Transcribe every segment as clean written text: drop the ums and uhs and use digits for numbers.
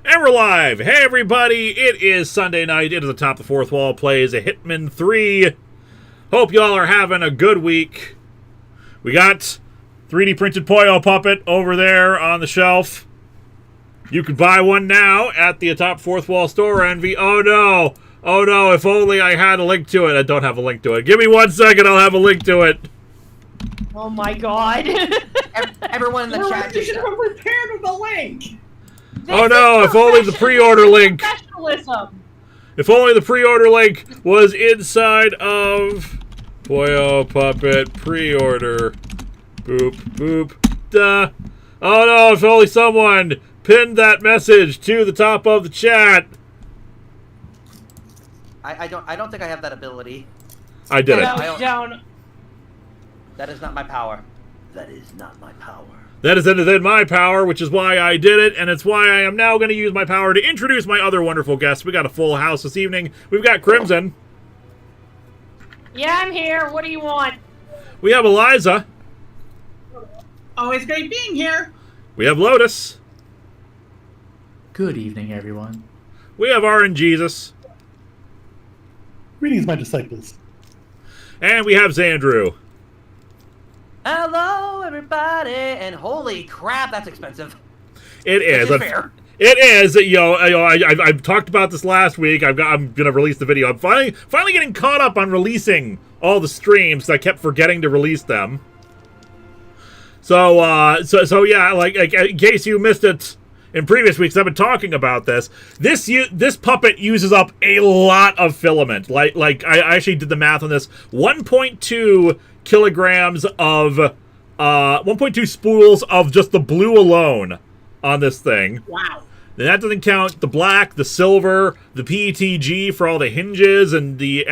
And we're live! Hey everybody, it is Sunday night. Into the Top of the Fourth Wall plays a Hitman 3. Hope y'all are having a good week. We got 3D printed Puyo puppet over there on the shelf. You can buy one now at the Atop Fourth Wall store, Envy. Oh no! Oh no, if only I had a link to it. I don't have a link to it. Give me 1 second, I'll have a link to it. Oh my god. Everyone in the chat just... We're prepared with a link! Oh no, if only the pre-order link... If only the pre-order link was inside of... Puyo puppet pre-order. Boop, boop, duh. Oh no, if only someone pinned that message to the top of the chat. I don't think I have that ability. I did it. No, don't. That is not my power. That is not my power. That is within my power, which is why I did it, and it's why I am now going to use my power to introduce my other wonderful guests. We got a full house this evening. We've got Crimson. Yeah, I'm here. What do you want? We have Eliza. Always great being here. We have Lotus. Good evening, everyone. We have RNGesus. Greetings, my disciples. And we have Xandrew. Hello, everybody, and holy crap, that's expensive. It is. Fair. It is. I've talked about this last week. I'm gonna release the video. I'm finally getting caught up on releasing all the streams. I kept forgetting to release them. So yeah, like in case you missed it in previous weeks, I've been talking about this. This puppet uses up a lot of filament. Like I actually did the math on this. 1.2 kilograms of 1.2 spools of just the blue alone on this thing. Wow. And that doesn't count the black, the silver, the PETG for all the hinges and the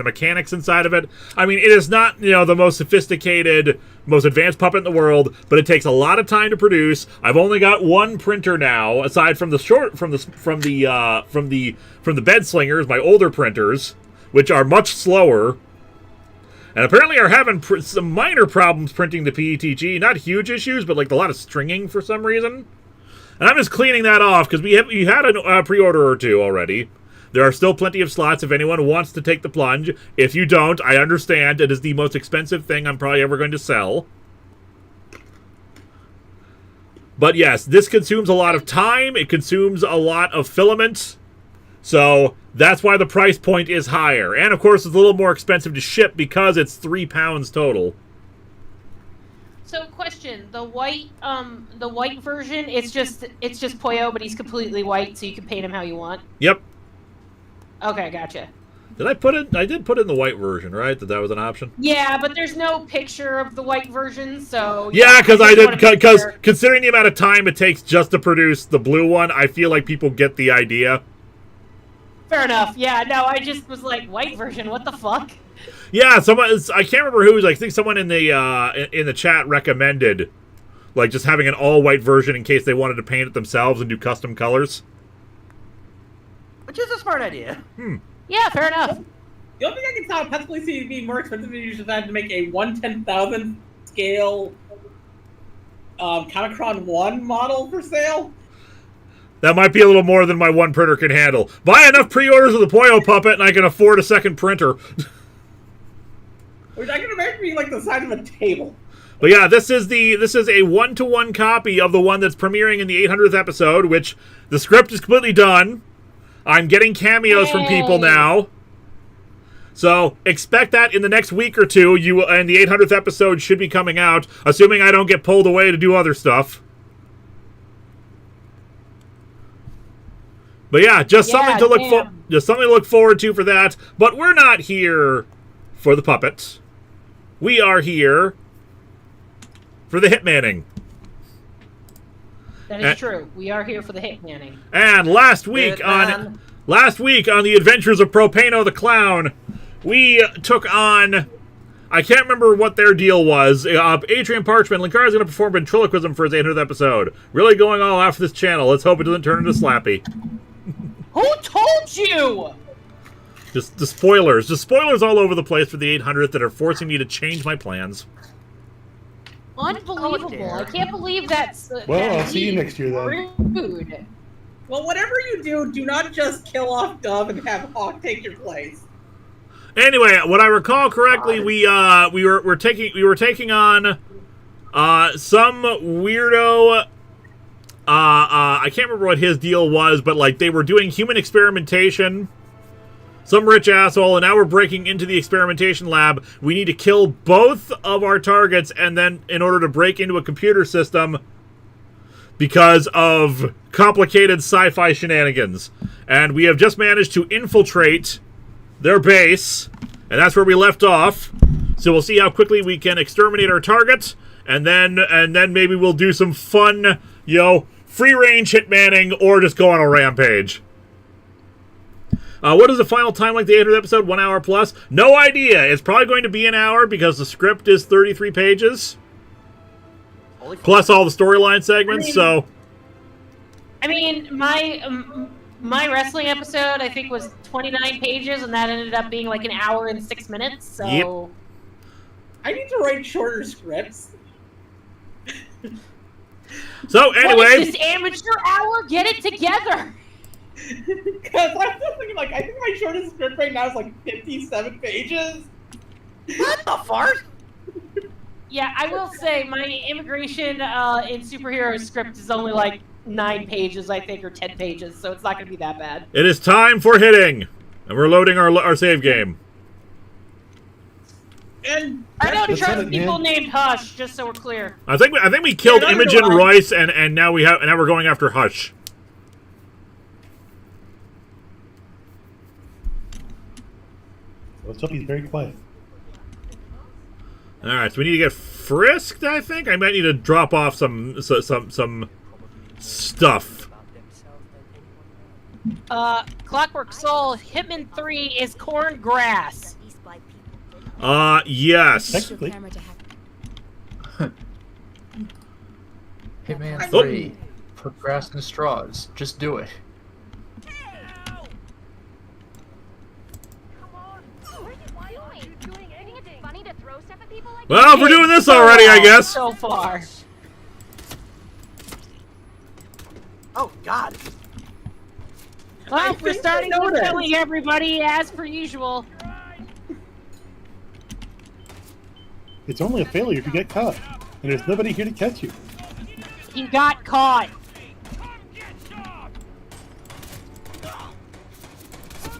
mechanics inside of it. I mean, it is not, the most sophisticated, most advanced puppet in the world, but it takes a lot of time to produce. I've only got one printer now, aside from the bed slingers, my older printers, which are much slower. And apparently are having some minor problems printing the PETG. Not huge issues, but like a lot of stringing for some reason. And I'm just cleaning that off because you had a pre-order or two already. There are still plenty of slots if anyone wants to take the plunge. If you don't, I understand. It is the most expensive thing I'm probably ever going to sell. But yes, this consumes a lot of time. It consumes a lot of filament. So that's why the price point is higher. And of course, it's a little more expensive to ship because it's £3 total. So, question: the white version, it's just Puyo, but he's completely white, so you can paint him how you want. Yep. Okay, gotcha. Did I put it? I did put in the white version, right? That was an option. Yeah, but there's no picture of the white version, so. Yeah, because considering the amount of time it takes just to produce the blue one, I feel like people get the idea. Fair enough. Yeah, no, I just was like, white version, what the fuck? Yeah, I can't remember who. I think someone in the chat recommended, like, just having an all-white version in case they wanted to paint it themselves and do custom colors. Which is a smart idea. Yeah, fair enough. The only thing I can possibly see being more expensive is you just had to make a 1/10,000 scale Comic-Con 1 model for sale. That might be a little more than my one printer can handle. Buy enough pre-orders of the Puyo puppet, and I can afford a second printer. Which I can imagine being like the size of a table. But yeah, this is a 1-to-1 copy of the one that's premiering in the 800th episode, which the script is completely done. I'm getting cameos from people now. So expect that in the next week or two. And the 800th episode should be coming out, assuming I don't get pulled away to do other stuff. But yeah, just something to look forward to for that. But we're not here for the puppet. We are here for the Hitmaning. That is true. We are here for the Hitmaning. And last week on the Adventures of Propano the Clown, we took on, I can't remember what their deal was. Adrian Parchment, Linkara's going to perform ventriloquism for his 800th episode. Really going all out for this channel. Let's hope it doesn't turn into Slappy. Who told you? Just spoilers all over the place for the 800th that are forcing me to change my plans. Unbelievable! I can't believe that's. Well, I'll see you next year then. Rude. Well, whatever you do not just kill off Dove and have Hawk take your place. Anyway, what I recall correctly, we were taking on some weirdo. I can't remember what his deal was, but like they were doing human experimentation. Some rich asshole, and now we're breaking into the experimentation lab. We need to kill both of our targets, and then in order to break into a computer system because of complicated sci-fi shenanigans. And we have just managed to infiltrate their base, and that's where we left off. So we'll see how quickly we can exterminate our target, and then maybe we'll do some fun, free-range hitmanning, or just go on a rampage. What is the final time like the 800th episode? 1 hour plus? No idea. It's probably going to be an hour because the script is 33 pages. Plus all the storyline segments, my wrestling episode, I think, was 29 pages, and that ended up being like an hour and 6 minutes, so... Yep. I need to write shorter scripts. So, anyway... What is this amateur hour? Get it together! Because I'm just thinking, I think my shortest script right now is 57 pages. What the fart? Yeah, I will say my immigration in superhero script is only 9 pages, I think, or 10 pages, so it's not going to be that bad. It is time for hitting, and we're loading our save game. And I don't trust people named Hush, just so we're clear. I think we killed Imogen, Royce, and now we're going after Hush. Let's hope he's very quiet. Alright, so we need to get frisked, I think? I might need to drop off some stuff. Clockwork Soul, Hitman 3 is corn grass. Yes. Technically. Hitman 3. Put grass in straws. Just do it. Well, we're doing this already, I guess. So far. Oh, God. Well, we're starting with killing everybody, as per usual. It's only a failure if you get caught, and there's nobody here to catch you. He got caught.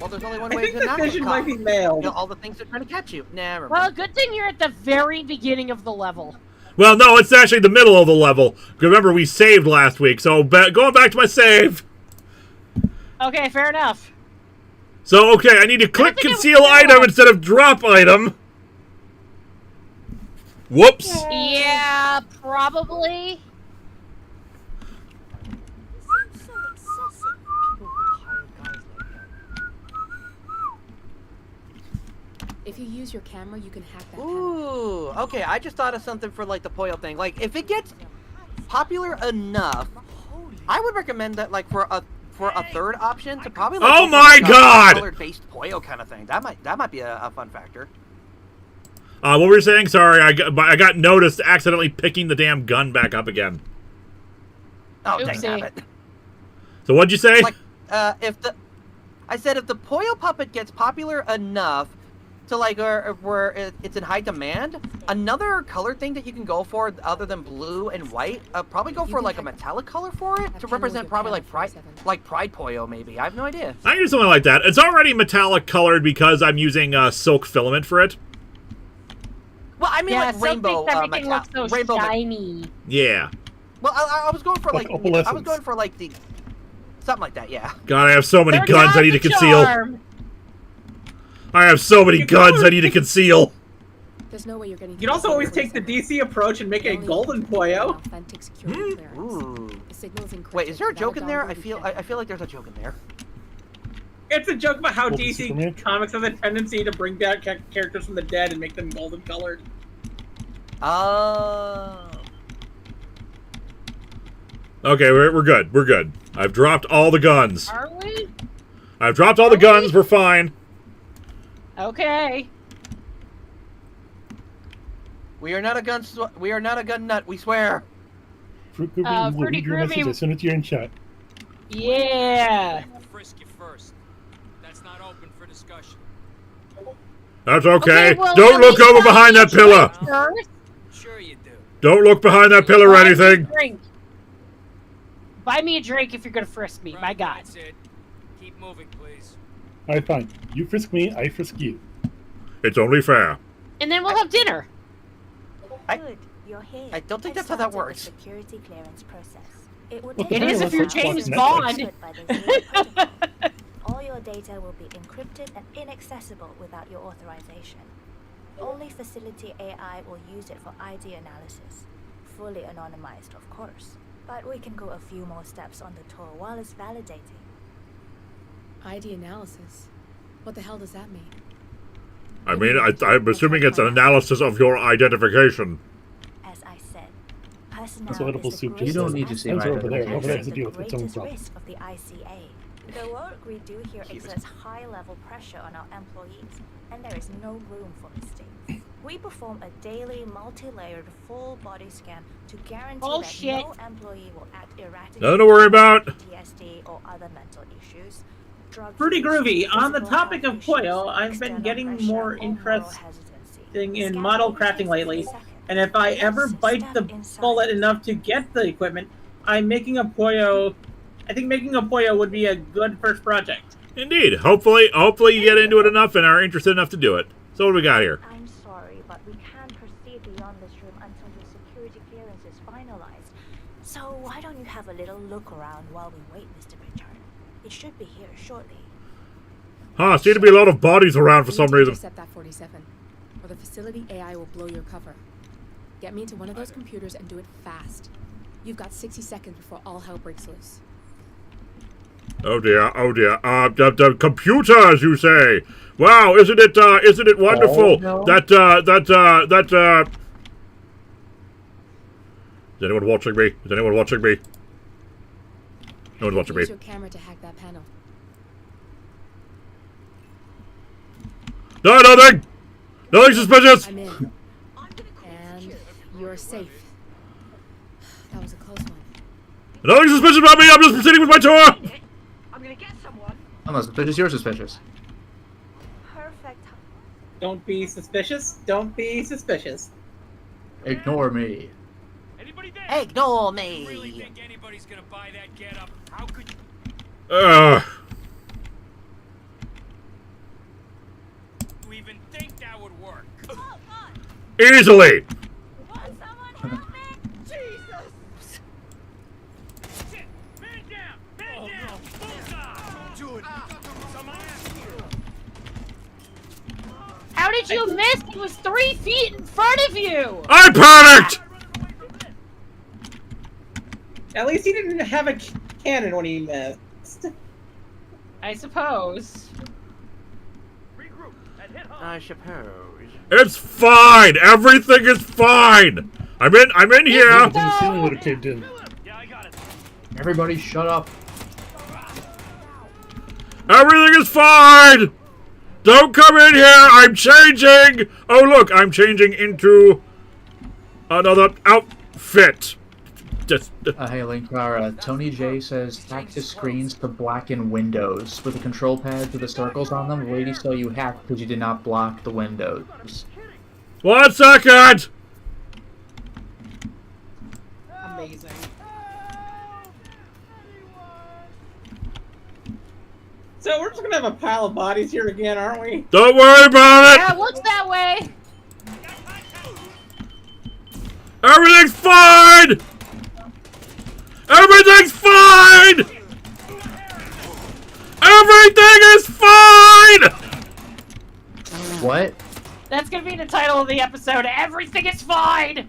Well, there's only one way to not the get vision caught. might be mailed. All the things are trying to catch you. Never mind. Well, good thing you're at the very beginning of the level. Well, no, it's actually the middle of the level. Remember, we saved last week, so going back to my save. Okay, fair enough. So, okay, I need to click conceal item instead of drop item. Whoops. Yeah, probably. If you use your camera, you can hack that Ooh, okay, I just thought of something for, the Puyo thing. If it gets popular enough, I would recommend that, for a third option to probably, oh my God! colored-based Puyo kind of thing. That might be a fun factor. What were you saying? Sorry, I got noticed accidentally picking the damn gun back up again. Oh, Oopsie. dang it. So what'd you say? Like, I said if the Puyo puppet gets popular enough to like where it's in high demand, another color thing that you can go for other than blue and white, probably go for like a metallic color for it to represent probably like Pride Puyo maybe. I have no idea. I can do something like that. It's already metallic colored because I'm using silk filament for it. Well, I mean Yeah, like so rainbow everything looks so rainbow. shiny. Yeah. Well, I was going for like opalescence. I was going for like the something like that. Yeah. God, I have so many They're guns not I need to the conceal. charm. I have so many guns I need to conceal. There's no way you're getting. You can also always take the DC approach and make a golden Puyo. Authentic security clearance. Ooh. The signal's encrypted Wait, is there a without joke in there? I downloaded feel data. I feel like there's a joke in there. It's a joke about how Golden DC Superman? Comics has a tendency to bring back characters from the dead and make them golden colored. Oh. Okay, we're good. We're good. I've dropped all the guns. Are we? I've dropped all the guns. We're fine. Okay. We are not a gun. We are not a gun nut. We swear. Fruit Groovy, we'll Fruity read your message Groovy- as soon as you're in chat. Yeah. Frisk you first. That's not open for discussion. That's okay. well, Don't at look least over buy behind me a that pillar. drink first. Sure you do. Don't look behind that pillar or Buy me a anything. drink. Buy me a drink if you're gonna frisk me. Right, My God. That's it. Keep moving, please. Alright, fine. You frisk me, I frisk you. It's only fair. And then we'll have dinner. Good, you're here. I don't think Let's that's how that start works. the security clearance process. It will Well, take It is if you're let's watch James Netflix. Bond. by the Zero protocol. All your data will be encrypted and inaccessible without your authorization. Only facility AI will use it for ID analysis. Fully anonymized, of course. But we can go a few more steps on the tour while it's validating. ID analysis. What the hell does that mean? I mean, I'm assuming it's an analysis of your identification. As I said, personnel That's a little is the soup. greatest You don't need to see Guns my are over there. identification. Over there has to the deal with its own greatest problem. risk of the ICA. The work we do here exerts high-level pressure on our employees, and there is no room for mistakes. We perform a daily, multi-layered, full-body scan to guarantee Bullshit. that no employee will act erratically, Nothing to worry about. PTSD or other mental issues. Drug Pretty use, groovy. On the physical topic health of issues, Puyo, I've been external getting pressure, more or moral interesting hesitancy. in Scan model only crafting takes lately. 3 seconds. And if I ever Just bite step the inside. bullet enough to get the equipment, I'm making a Puyo. I think making a Puyo would be a good first project. Indeed. Hopefully you get into it enough and are interested enough to do it. So what do we got here? I'm sorry, but we can't proceed beyond this room until your security clearance is finalized. So why don't you have a little look around while we wait, Mr. Pritchard? It should be here shortly. Huh, seem to be a lot of bodies around for We some need to reason. intercept that 47, or the facility AI will blow your cover. Get me into one of those computers and do it fast. You've got 60 seconds before all hell breaks loose. Oh dear, oh dear. The computers, you say? Wow, isn't it wonderful? Oh, no. That. Is anyone watching me? Is anyone watching me? No one's watching me. Use your camera to hack that panel. No, nothing! Nothing suspicious! I'm in. And you're safe. That was a close one. Nothing suspicious about me! I'm just proceeding with my tour! I'm gonna get someone. I'm not suspicious, you're suspicious. Perfect. Don't be suspicious. Don't be suspicious. Ignore me. Anybody there? Ignore You really me. think anybody's gonna buy that getup? How could you? You even think that would work? Easily! Shit! Man down! Man down! Bullseye! Do it! How did you miss? He was 3 feet in front of you. I panicked! At least he didn't have a cannon when he missed. I suppose. I suppose. It's fine! Everything is fine! I'm in here! Then the ceiling would have caved in. Everybody shut up. Everything is fine! Don't come in here! I'm changing! Oh, look, I'm changing into another outfit. Just, Hey, Linkara. Tony J says, hack the screens to blacken windows. With the control pads with the circles on them, the lady saw you hacked because you did not block the windows. 1 second! Amazing. So we're just gonna have a pile of bodies here again, aren't we? Don't worry about it! Yeah, it looks that way. Everything's fine! Everything's fine! Everything is fine! What? That's gonna be the title of the episode. Everything is fine.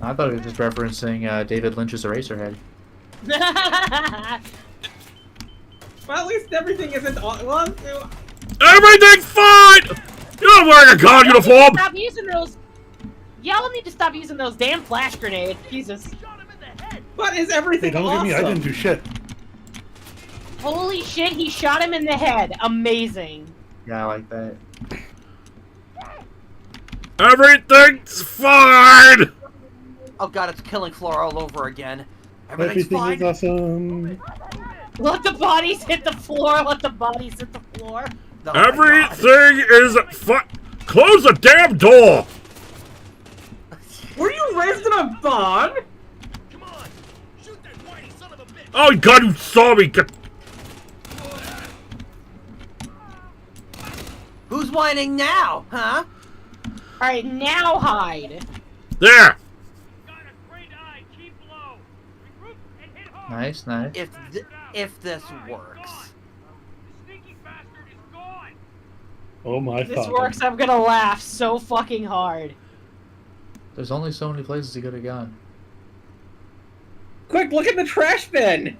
I thought it was just referencing David Lynch's Eraserhead. Well, at least everything isn't all. Well, Everything's fine! You're not wearing a guard uniform! Stop using those. Y'all need to stop using those damn flash grenades. Jesus. but is Hey, everything don't look at awesome? me. I didn't do shit. Holy shit, he shot him in the head. Amazing. Yeah, I like that. Everything's fine! Oh god, it's killing floor all over again. Everything's Everything fine. is awesome. Let the bodies hit the floor. Let the bodies hit the floor. Oh my God. Everything is fine. Close the damn door! Were you raised in a bog? Come on! Shoot that whitey son of a bitch! Oh god, you saw me! Who's whining now, huh? Alright, now hide. There! Got a great eye, keep low. Regroup and hit hard. Nice, nice. If this works. The sneaky bastard is gone. Oh my This father. works, I'm gonna laugh so fucking hard. There's only so many places he could have gone. Quick, look at the trash bin.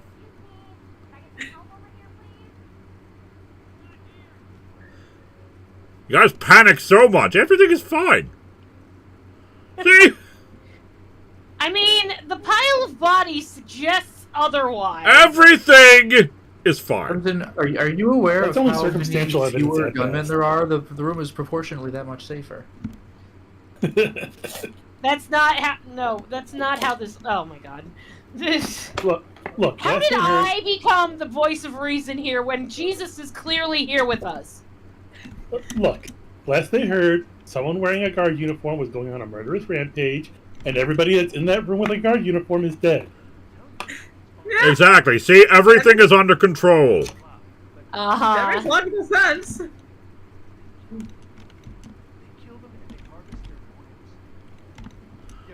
You guys panic so much. Everything is fine. See? I mean, the pile of bodies suggests otherwise. Everything is fine. Crimson, are you aware That's of only how circumstantial many evidence fewer at gunmen best. there are? The room is proportionally that much safer. That's not how. No, that's not how this. Oh my god. This. Look, How last did I heard- I become the voice of reason here when Jesus is clearly here with us? Look, last they heard, someone wearing a guard uniform was going on a murderous rampage, and everybody that's in that room with a guard uniform is dead. Exactly. See, everything is under control. That makes Uh-huh. logical sense.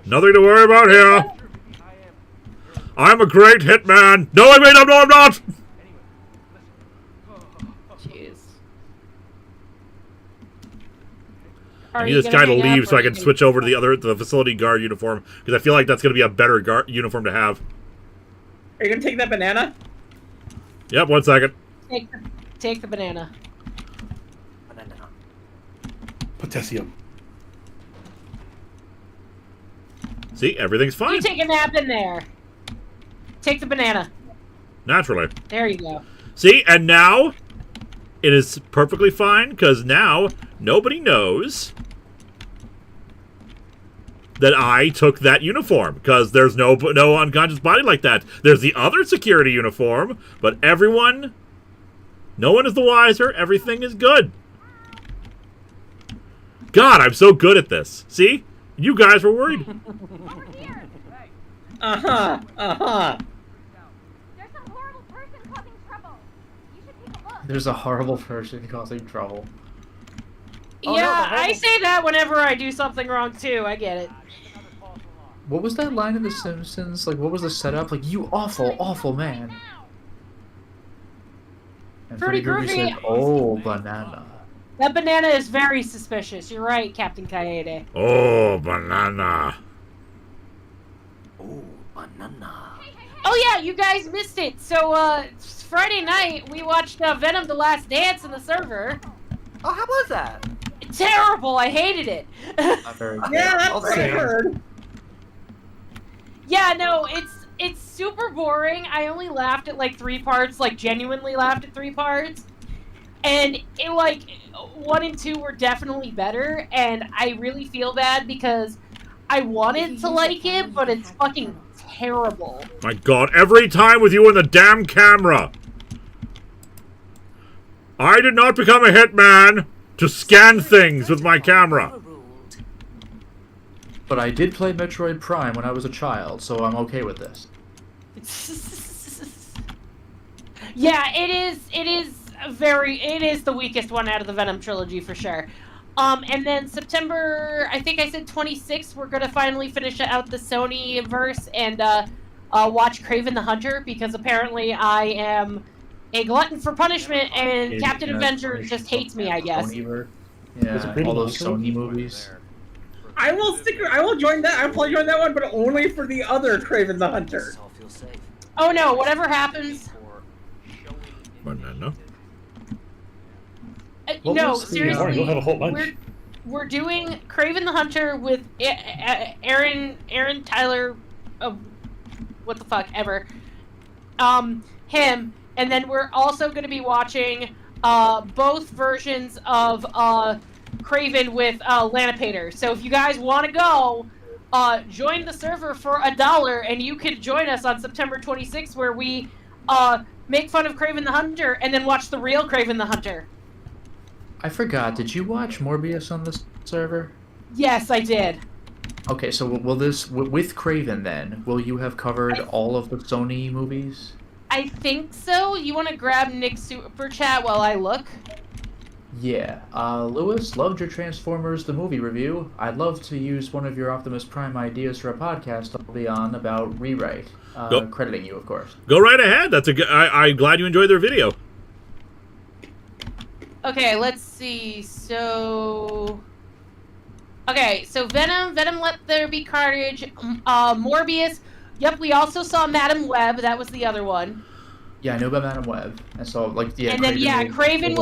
Nothing to worry about here. I'm a great hitman. No, I mean, I'm not. Jeez. I Are need you this gonna guy to hang up leave or so I are you can gonna- switch over to the facility guard uniform, because I feel like that's going to be a better guard uniform to have. Are you gonna take that banana? Yep, 1 second. Take the banana. Potassium. See, everything's You fine. take a nap in there. Take the banana. Naturally. There you go. See, and now it is perfectly fine, because now nobody knows that I took that uniform, because there's no unconscious body like that. There's the other security uniform, but everyone, no one is the wiser. Everything is good. God, I'm so good at this. See? You guys were worried. Uh-huh. Uh-huh. There's some horrible person causing trouble. You should take a look. There's a horrible person causing trouble. Oh, no, Yeah, the whole- I say that whenever I do something wrong too. I get it. What was that line in The Simpsons? Like, what was the setup? Like, you awful, awful man. And Pretty Freddy Krueger groovy. said, oh, banana. That banana is very suspicious. You're right, Captain Kaede. Oh, banana. Ooh, banana. Oh yeah, you guys missed it. So Friday night we watched Venom: The Last Dance in the server. Oh, how was that? Terrible. I hated it. Not very good. Yeah, that's Oh, what I same. heard. Yeah, no, it's super boring. I only laughed at like 3 parts, like genuinely laughed at 3 parts. And it, like, 1 and 2 were definitely better, and I really feel bad because I wanted to like it, but it's fucking terrible. My God, every time with you and the damn camera. I did not become a hitman to scan things with my camera. But I did play Metroid Prime when I was a child, so I'm okay with this. Yeah, it is the weakest one out of the Venom trilogy for sure. And then September, I think I said 26th, we're gonna finally finish out the Sonyverse and watch Kraven the Hunter, because apparently I am a glutton for punishment and Captain Avenger just hates me, I guess. Yeah, all those Sony movies. I will join that. I'll probably join that one, but only for the other Kraven the Hunter. Oh no, whatever happens. Banana. No, seriously. You'll have a whole bunch. We're doing Kraven the Hunter with Aaron Tyler, what the fuck ever, him, and then we're also going to be watching both versions of Kraven with Lanapater. So if you guys want to go, join the server for $1, and you can join us on September 26th, where we make fun of Kraven the Hunter and then watch the real Kraven the Hunter. I forgot, did you watch Morbius on this server? Yes, I did. Okay, so will this, with Kraven then, will you have covered all of the Sony movies? I think so. You want to grab Nick's super chat while I look? Yeah. Lewis, loved your Transformers the movie review. I'd love to use one of your Optimus Prime ideas for a podcast I'll be on about Rewrite. Crediting you, of course. Go right ahead. That's a good. I'm glad you enjoyed their video. Okay, let's see. So, Venom, Let There Be Carnage, Morbius. Yep, we also saw Madam Web. That was the other one. Yeah, I know about Madam Web. And so, like, yeah. And then Kraven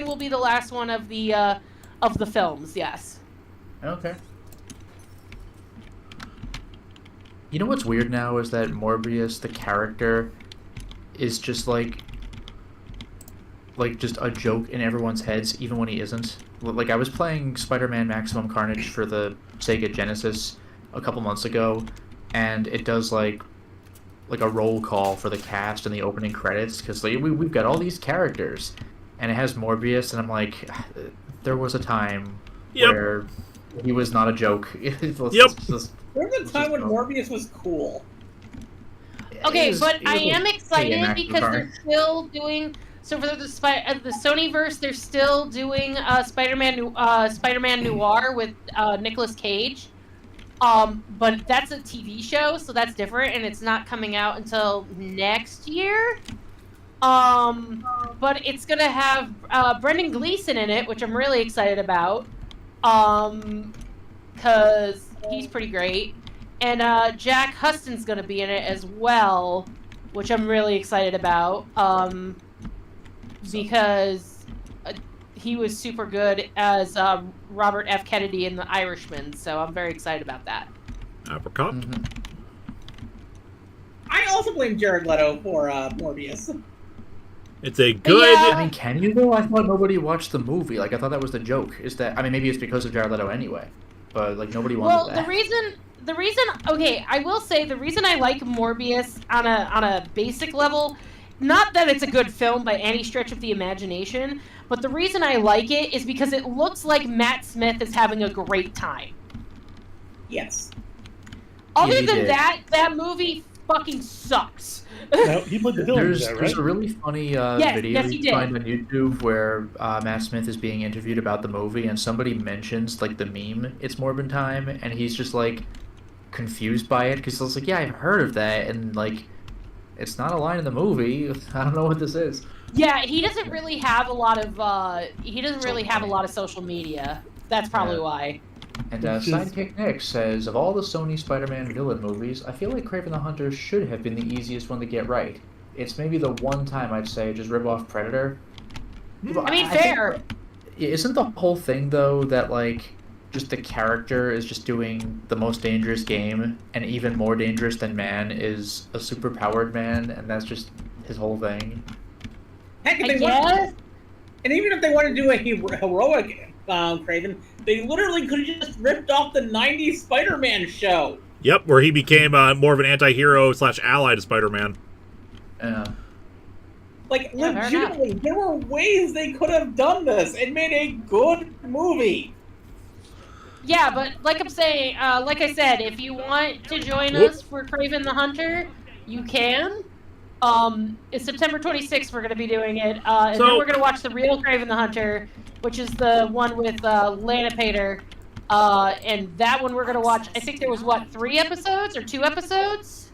will be the last one of the films. Yes. Okay. You know what's weird now is that Morbius, the character, is just like just a joke in everyone's heads, even when he isn't. Like, I was playing Spider-Man Maximum Carnage for the Sega Genesis a couple months ago, and it does like a roll call for the cast in the opening credits, because like, we've got all these characters, and it has Morbius, and I'm like, there was a time where he was not a joke. There was a time when Morbius was cool. Okay, but I am excited because they're still doing. So for the Sonyverse, they're still doing Spider-Man Noir with Nicolas Cage. But that's a TV show, so that's different, and it's not coming out until next year. But it's gonna have Brendan Gleeson in it, which I'm really excited about. Because he's pretty great. And Jack Huston's gonna be in it as well, which I'm really excited about. Because he was super good as Robert F. Kennedy in The Irishman, so I'm very excited about that. Apricot. Mm-hmm. I also blame Jared Leto for Morbius. It's a good... Yeah. I mean, can you though? I thought nobody watched the movie. Like, I thought that was the joke. Is that, I mean, maybe it's because of Jared Leto anyway, but like nobody wanted that. The reason, okay, I will say the reason I like Morbius on a basic level, not that it's a good film by any stretch of the imagination, but the reason I like it is because it looks like Matt Smith is having a great time. Yes. Other than that movie fucking sucks. Now, he played the villain, There's right? a really funny video you can find on YouTube where Matt Smith is being interviewed about the movie, and somebody mentions like the meme "It's Morbin Time," and he's just like confused by it because he's like, "Yeah, I've heard of that," and like, it's not a line in the movie. I don't know what this is. Yeah, he doesn't really have a lot of social media. That's probably why. And Sidekick Nick says, of all the Sony Spider-Man villain movies, I feel like Kraven the Hunter should have been the easiest one to get right. It's maybe the one time I'd say just rip off Predator. I mean, fair. Isn't the whole thing, though, that, like, just the character is just doing the most dangerous game, and even more dangerous than man is a super-powered man, and that's just his whole thing? Heck, I guess. And even if they want to do a heroic Kraven, they literally could have just ripped off the 90s Spider-Man show. Yep, where he became more of an anti-hero / ally to Spider-Man. Yeah. Like, legitimately, there were ways they could have done this and made a good movie. Yeah, but like I'm saying, like I said, if you want to join us for Kraven the Hunter, you can. It's September 26th we're going to be doing it. And then we're going to watch the real Kraven the Hunter, which is the one with Lana Pater. And that one we're going to watch, I think there was, 3 episodes or 2 episodes?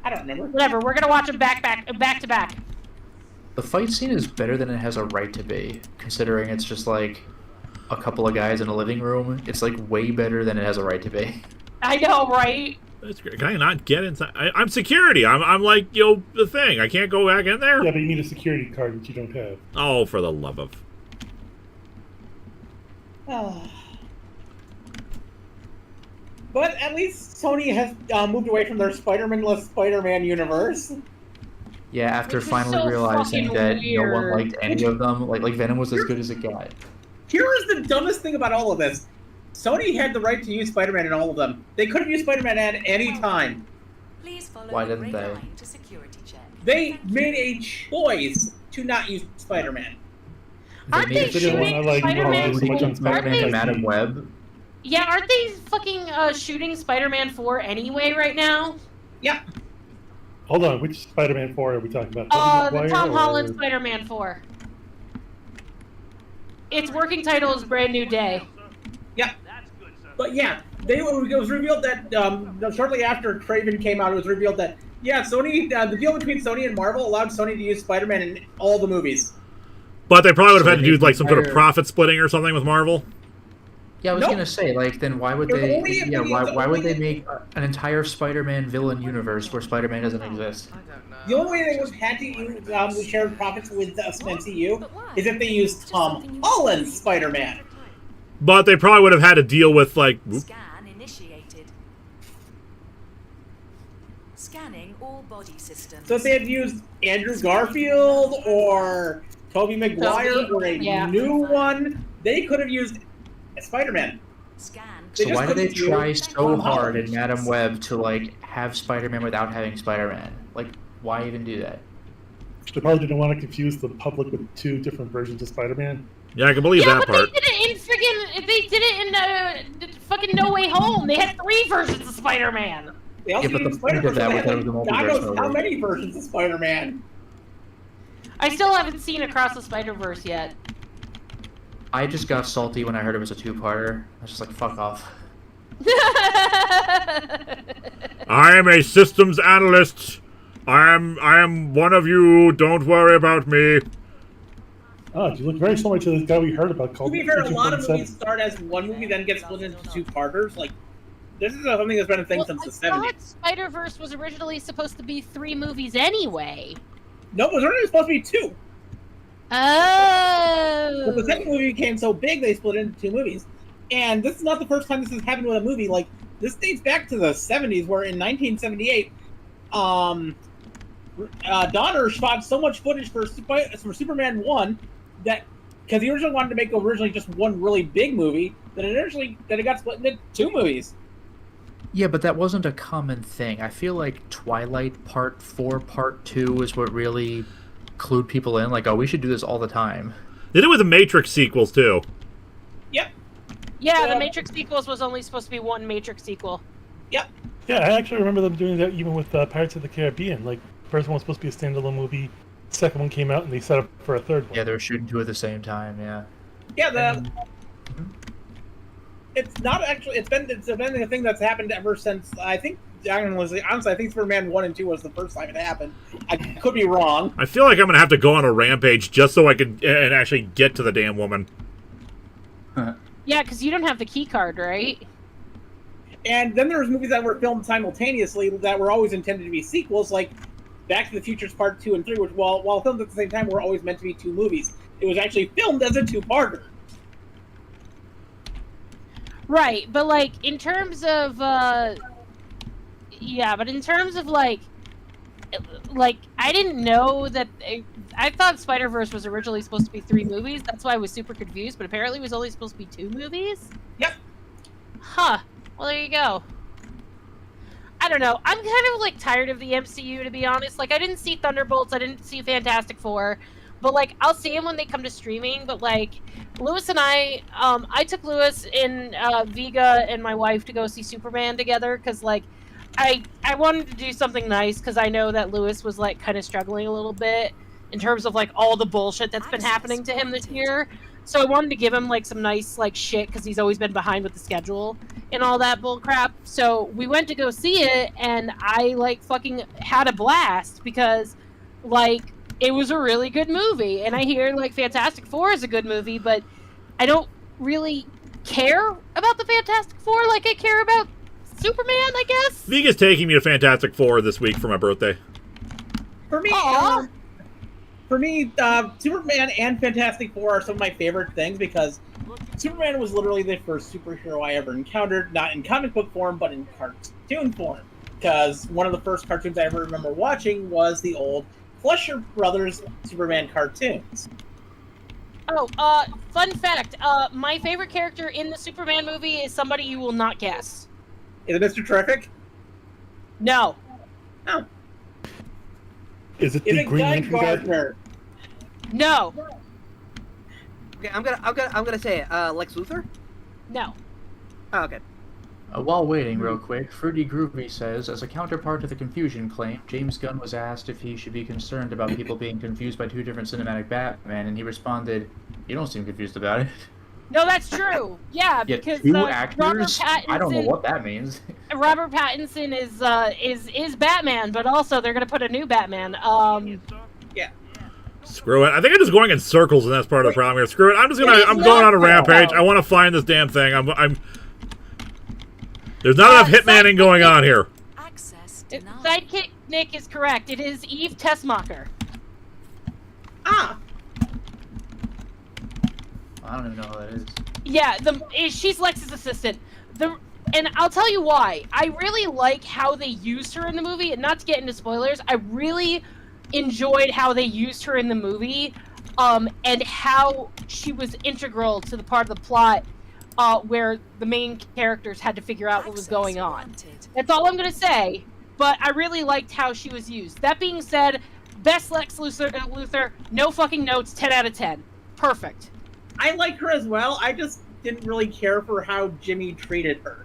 I don't remember. Whatever, we're going to watch them back to back. The fight scene is better than it has a right to be, considering it's just like a couple of guys in a living room. It's like way better than it has a right to be. I know, right? That's great. Can I not get inside? I'm security. I'm like, the thing. I can't go back in there? Yeah, but you need a security card, which you don't have. Oh, for the love of... But at least Sony has moved away from their Spider-Man-less Spider-Man universe. Yeah, after Which was finally so realizing fucking that no one weird. liked any of them. Like Venom was as good as it got. Here is the dumbest thing about all of this. Sony had the right to use Spider-Man in all of them. They could have used Spider-Man at any time. Please follow Why the didn't gray they? line to security check. They made a choice to not use Spider-Man. Aren't they shooting Spider-Man? Spider-Man to Madam Web. Yeah, aren't they fucking shooting Spider-Man 4 anyway right now? Yeah. Hold on, which Spider-Man 4 are we talking about? The Tom Holland Spider-Man 4. Its working title is Brand New Day. Yeah. But yeah, it was revealed that shortly after Kraven came out, it was revealed that, yeah, Sony, the deal between Sony and Marvel allowed Sony to use Spider-Man in all the movies. But they probably would have had to do like some sort of profit splitting or something with Marvel. Yeah, I was gonna say, like, then why would they? Yeah, why would they make an entire Spider-Man villain universe where Spider-Man doesn't exist? The only way they would have had to use share profits with the MCU is if they used Tom Holland's Spider-Man. But they probably would have had to deal with like. Scan initiated. Scanning all body systems. So if they had used Andrew Garfield or Tobey Maguire or a new one, they could have used Spider-Man. Scan. So why did they try so hard in Madam Web to like have Spider-Man without having Spider-Man? Like, why even do that? They probably didn't want to confuse the public with 2 different versions of Spider-Man. Yeah, I can believe that part. They did it in fucking No Way Home. They had 3 versions of Spider-Man. They also Yeah, but used the point of that was that it was a God multiverse knows how movie. many versions of Spider-Man. I still haven't seen Across the Spider-Verse yet. I just got salty when I heard it was a 2-parter. I was just like, fuck off. I am a systems analyst. I am one of you. Don't worry about me. Oh, you look very similar to this guy we heard about called. To be fair, a lot of movies start as one movie, then get split into 2-parters. Like, this is something that's been a thing since the 70s. I thought Spider-Verse was originally supposed to be 3 movies anyway. No, it was originally supposed to be 2. Oh. But the second movie became so big, they split it into 2 movies. And this is not the first time this has happened with a movie. Like, this dates back to the 70s, where in 1978, Donner shot so much footage for Superman 1 that, because he originally wanted to make just one really big movie, that it got split into 2 movies. Yeah, but that wasn't a common thing. I feel like Twilight Part 4, Part 2 is what really clued people in. Like, oh, we should do this all the time. They did it with the Matrix sequels, too. Yep. Yeah, the Matrix sequels was only supposed to be 1 Matrix sequel. Yep. Yeah, I actually remember them doing that even with Pirates of the Caribbean. Like, first one was supposed to be a standalone movie, second one came out, and they set up for a third one. Yeah, they were shooting 2 at the same time, yeah. Yeah, it's not actually. It's been a thing that's happened ever since. I think honestly, I think Superman 1 and 2 was the first time it happened. I could be wrong. I feel like I'm gonna have to go on a rampage just so I could and actually get to the damn woman. Yeah, because you don't have the key card, right? And then there was movies that were filmed simultaneously that were always intended to be sequels, like Back to the Future's Part 2 and 3, which while filmed at the same time were always meant to be 2 movies. It was actually filmed as a 2-parter. Right, but like in terms of like like, I didn't know that. I thought Spider-Verse was originally supposed to be 3 movies. That's why I was super confused. But apparently, it was only supposed to be 2 movies. Yep. Huh. Well, there you go. I don't know. I'm kind of like tired of the MCU, to be honest. Like, I didn't see Thunderbolts. I didn't see Fantastic Four. But, like, I'll see them when they come to streaming. But, like, Lewis and I took Lewis and Vega and my wife to go see Superman together. Because, like, I wanted to do something nice. Because I know that Lewis was, like, kind of struggling a little bit in terms of, like, all the bullshit that's been happening to him this year. So I wanted to give him, like, some nice, like, shit. Because he's always been behind with the schedule and all that bull crap. So we went to go see it. And I, like, fucking had a blast. Because, like, it was a really good movie, and I hear, like, Fantastic Four is a good movie, but I don't really care about the Fantastic Four like I care about Superman, I guess? Vega's taking me to Fantastic Four this week for my birthday. For me, Superman and Fantastic Four are some of my favorite things because Superman was literally the first superhero I ever encountered, not in comic book form, but in cartoon form. Because one of the first cartoons I ever remember watching was the old Fleischer Brothers Superman cartoons. Oh, fun fact. My favorite character in the Superman movie is somebody you will not guess. Is it Mr. Terrific? No. Oh. Is it the Green Lantern guy? No. Okay, I'm gonna say it. Lex Luthor? No. Oh, okay. While waiting, real quick, Fruity Groovy says, as a counterpart to the confusion claim, James Gunn was asked if he should be concerned about people being confused by 2 different cinematic Batman, and he responded, "You don't seem confused about it." No, that's true. Yeah, because 2 Robert actors? Pattinson, I don't know what that means. Robert Pattinson is Batman, but also they're gonna put a new Batman. Yeah. Screw it. I think I'm just going in circles, and that's part of the problem here. Screw it. I'm going on a rampage. I want to find this damn thing. There's not enough hitmaning going on here. Sidekick Nick is correct. It is Eve Tessmacher. Ah. I don't even know who that is. Yeah, she's Lex's assistant. And I'll tell you why. I really like how they used her in the movie, and not to get into spoilers, I really enjoyed how they used her in the movie, and how she was integral to the part of the plot where the main characters had to figure out what was going on. That's all I'm going to say, but I really liked how she was used. That being said, best Lex Luthor, no fucking notes, 10 out of 10. Perfect. I like her as well. I just didn't really care for how Jimmy treated her.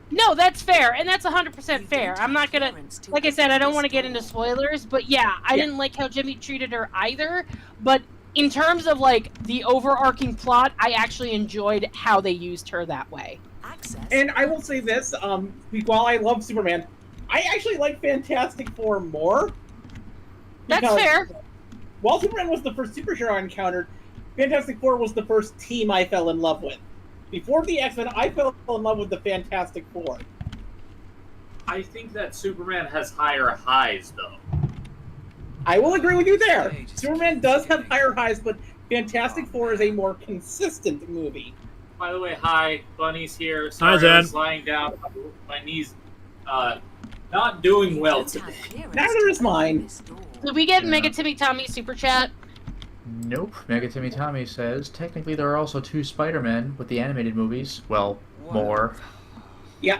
No, that's fair, and that's 100% fair. I'm not gonna, like I said, I don't want to get into spoilers, but yeah, I didn't like how Jimmy treated her either, but in terms of, like, the overarching plot, I actually enjoyed how they used her that way. And I will say this, while I love Superman, I actually like Fantastic Four more. That's fair. While Superman was the first superhero I encountered, Fantastic Four was the first team I fell in love with. Before the X-Men, I fell in love with the Fantastic Four. I think that Superman has higher highs, though. I will agree with you there. Superman does have higher highs, but Fantastic Four is a more consistent movie. By the way, hi, Bunny's here. Sorry, Hi, Zen. I was lying down. My knee's not doing well today. Neither is mine. Did we get Mega Timmy Tommy super chat? Nope. Mega Timmy Tommy says, technically there are also 2 Spider-Men with the animated movies. Well, more. Yeah.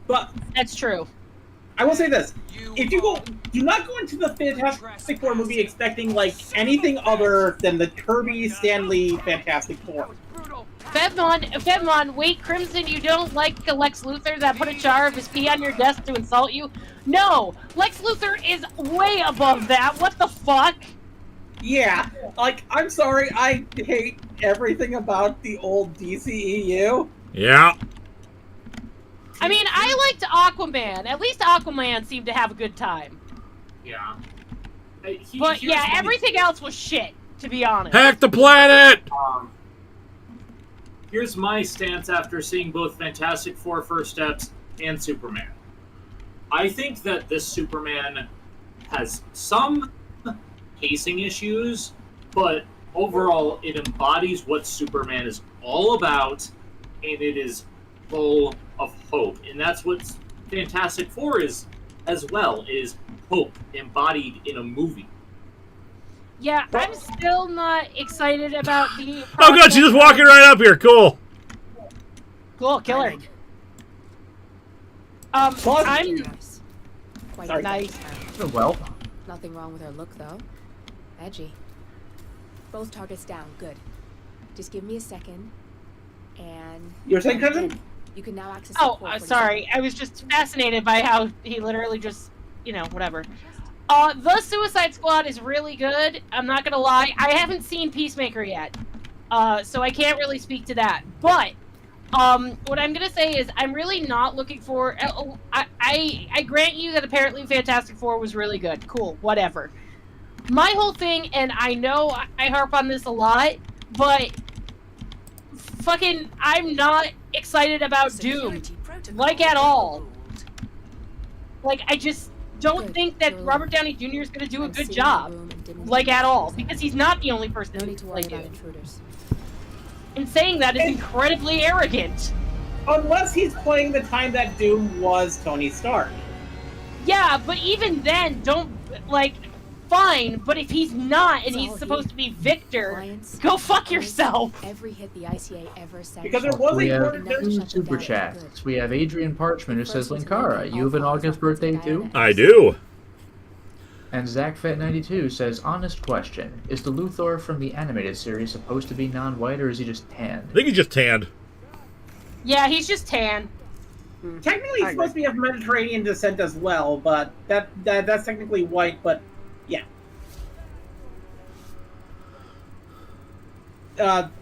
But that's true. I will say this. If you do not go into the Fantastic Four movie expecting, like, anything other than the Kirby Stanley Fantastic Four. Fedmon, wait, Crimson, you don't like Lex Luthor that put a jar of his pee on your desk to insult you? No! Lex Luthor is way above that, what the fuck? Yeah, like, I'm sorry, I hate everything about the old DCEU. Yeah. I mean, I liked Aquaman. At least Aquaman seemed to have a good time. Yeah. But yeah, everything else was shit, to be honest. Hack the planet! Here's my stance after seeing both Fantastic Four First Steps and Superman. I think that this Superman has some pacing issues, but overall it embodies what Superman is all about, and it is full of hope. And that's what Fantastic Four is as well is hope embodied in a movie. Yeah, I'm still not excited about the. Oh, good. She's just walking right up here. Cool. Cool, killer. I'm Nice. Quite Sorry. nice. Oh, well. Nothing wrong with her look, though. Edgy. Both targets down. Good. Just give me a second, and You're saying, cousin? you can now access. Oh, the sorry. I was just fascinated by how he literally just, whatever. The Suicide Squad is really good. I'm not gonna lie. I haven't seen Peacemaker yet, so I can't really speak to that. But what I'm gonna say is I'm really not looking for. I grant you that apparently Fantastic Four was really good. Cool, whatever. My whole thing, and I know I harp on this a lot, but fucking, I'm not excited about Doom, like at all. Like, I just don't think that Robert Downey Jr. is going to do a good job, like at all, because he's not the only person who can play Doom. And saying that is incredibly arrogant. Unless he's playing the time that Doom was Tony Stark. Yeah, but even then, fine, but if he's not and he's supposed to be Victor, go fuck yourself. Every hit the ICA ever sent. Because there was We a have word two super chats. We have Adrian Parchment who says, Linkara, you have an August birthday too? I do. And ZachFat92 says, honest question. Is the Luthor from the animated series supposed to be non-white or is he just tanned? I think he's just tanned. Yeah, he's just tan. Technically, he's supposed to be of Mediterranean descent as well, but that's technically white, but yeah.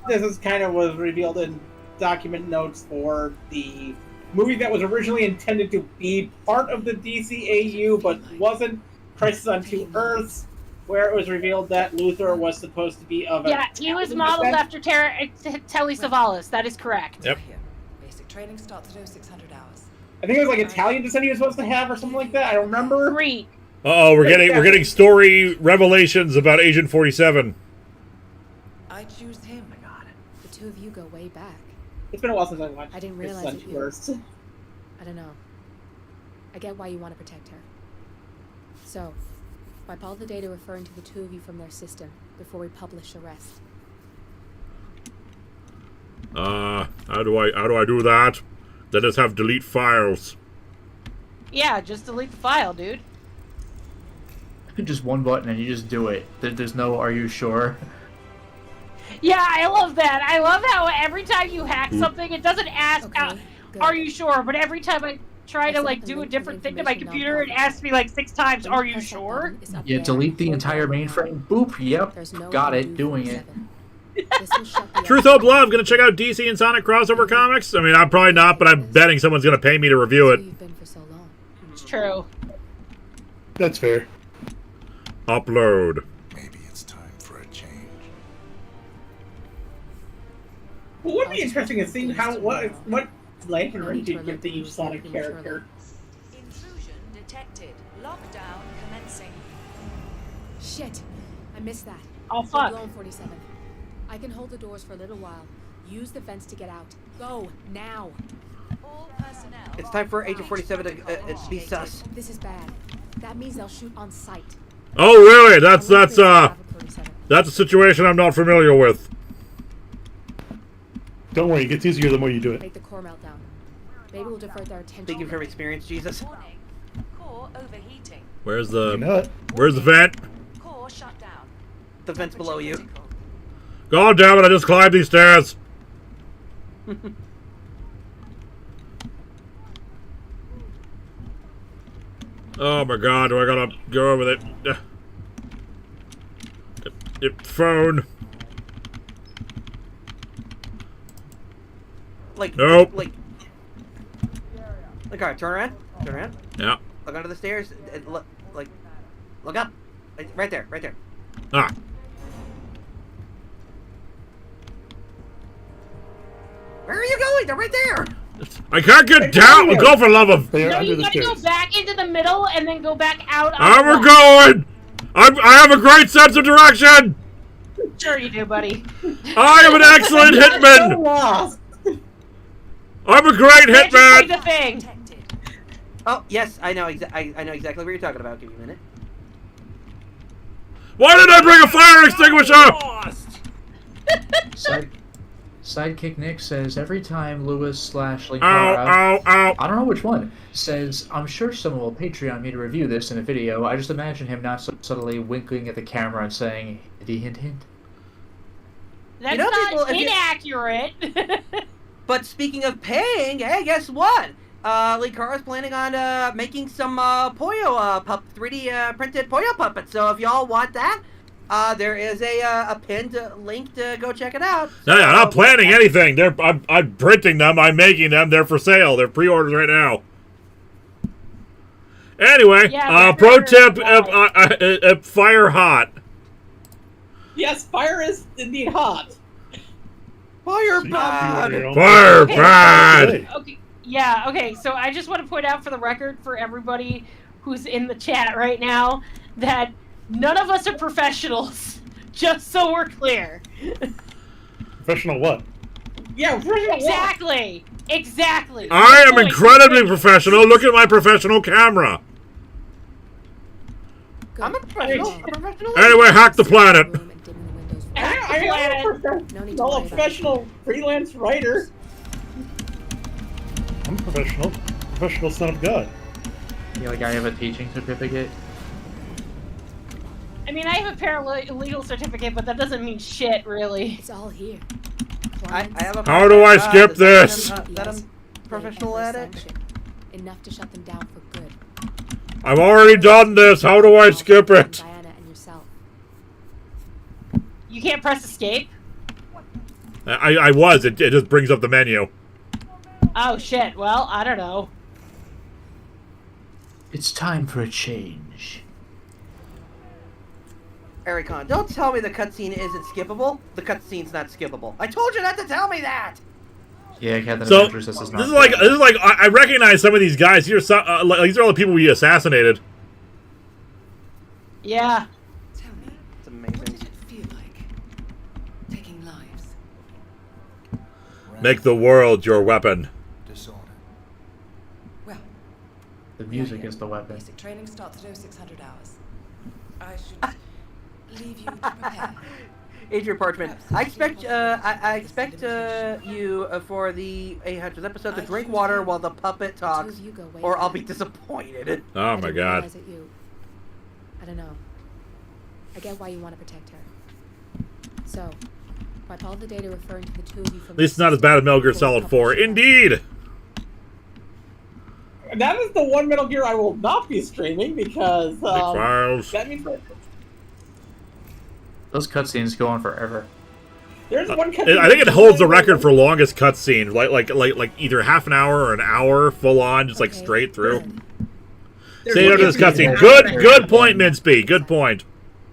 This is kind of was revealed in document notes for the movie that was originally intended to be part of the DCAU, but wasn't, Crisis on Two Earths, where it was revealed that Luthor was supposed to be of a... Yeah, he was modeled after Telly Savalas. That is correct. Yep. Basic training starts at 0600 hours. I think it was like Italian descent he was supposed to have or something like that. I don't remember. Greek. Uh-oh, we're getting story revelations about Agent 47. I choose him. Oh my god. The two of you go way back. It's been a while since I watched. I didn't realize Crisis on it. Two Earths. I don't know. I get why you want to protect her. So, wipe all the data referring to the two of you from their system before we publish the rest. How do I do that? They just have delete files. Yeah, just delete the file, dude. Just one button and you just do it. There's no, are you sure? Yeah, I love that. I love how every time you hack something, it doesn't ask, are you sure? But every time I try to, do a different thing to my computer, it asks me, 6 times, are you sure? Yeah, delete the entire mainframe. Boop, yep, got it, doing it. Truth, Hope, Love, gonna check out DC and Sonic crossover comics? I mean, I'm probably not, but I'm betting someone's gonna pay me to review it. It's true. That's fair. Upload. Maybe it's time for a change. What would be interesting is seeing what lantern range you give to each Sonic character. Intrusion detected. Lockdown commencing. Shit! I missed that. Oh, fuck. Blown 47. I can hold the doors for a little while. Use the vents to get out. Go, now! All personnel. It's time for Agent 47 to be sus. This is bad. That means they'll shoot on sight. Oh, really? That's a situation I'm not familiar with. Don't worry, it gets easier the more you do it. Make the core meltdown. Maybe we'll divert their attention. Thank you for your experience, Jesus. Warning. Core overheating. Where's You know it. the vent? Core shut down. The vent's below you. God damn it, I just climbed these stairs. Oh my god, do I gotta go over that? Phone. Nope. Alright, turn around. Turn around. Yeah. Look under the stairs. Look up. Right there. Ah. Where are you going? They're right there. I can't get down. Go for love of. They are No, under you the gotta stairs. go back into the middle and then go back out. I'm going. I have a great sense of direction. Sure you do, buddy. I am an excellent hitman. Lost. I'm a great Can't you say hitman. the thing? Oh, yes, I know. I know exactly what you're talking about. Give me a minute. Why did I bring a fire extinguisher? Sidekick Nick says every time Lewis / Linkara, Ow. I don't know which one, says, I'm sure someone will Patreon me to review this in a video. I just imagine him not subtly winking at the camera and saying, hint, hint. That's people, not inaccurate. But speaking of paying, hey, guess what? Linkara's planning on making some Puyo 3D printed Puyo puppets. So if y'all want that, there is a pinned link to go check it out. No, I'm not planning anything. I'm printing them. I'm making them. They're for sale. They're pre-orders right now. Anyway, pro tip: fire hot. Yes, fire is indeed hot. Fire bad. Fire bad. Okay. Yeah. Okay. So I just want to point out for the record, for everybody who's in the chat right now, that none of us are professionals. Just so we're clear. Professional what? Yeah, professional Exactly. I am incredibly professional. Look at my professional camera. I'm a professional. Anyway, hack the planet. I'm a professional freelance writer. I'm a professional son of God. Yeah, like I have a teaching certificate. I mean, I have a paralegal certificate, but that doesn't mean shit, really. It's all here. I have a How do I skip this? That I'm professional at it. Enough to shut them down for good. I've already done this. How do I skip it? Diana and yourself. You can't press escape? I was. It just brings up the menu. Oh, shit. Well, I don't know. It's time for a change. Ericon, don't tell me the cutscene isn't skippable. The cutscene's not skippable. I told you not to tell me that! Yeah, Captain So, Avengers, this is not. this is like I recognize some of these guys. These are all the people we assassinated. Yeah. Tell me, It's amazing. what did it feel like? Taking lives. Make the world your weapon. Disorder. Well, The music is the weapon. basic training starts at 0600 hours. I should leave you to prepare. Adrian Parchment, I expect you for the 800th episode to drink water while the puppet talks, or I'll be disappointed. Oh my god. I don't know. I get why you want to protect her. So, wipe all the data referring to the two of you from. At least it's not as bad as Metal Gear Solid 4. Indeed. That is the one Metal Gear I will not be streaming because files. that means that Those cutscenes go on forever. there's one cutscene. I think it holds the record for longest cutscene, like either half an hour or an hour, full on, just like straight through. Say after this cutscene. Good point, Minsby. Good point.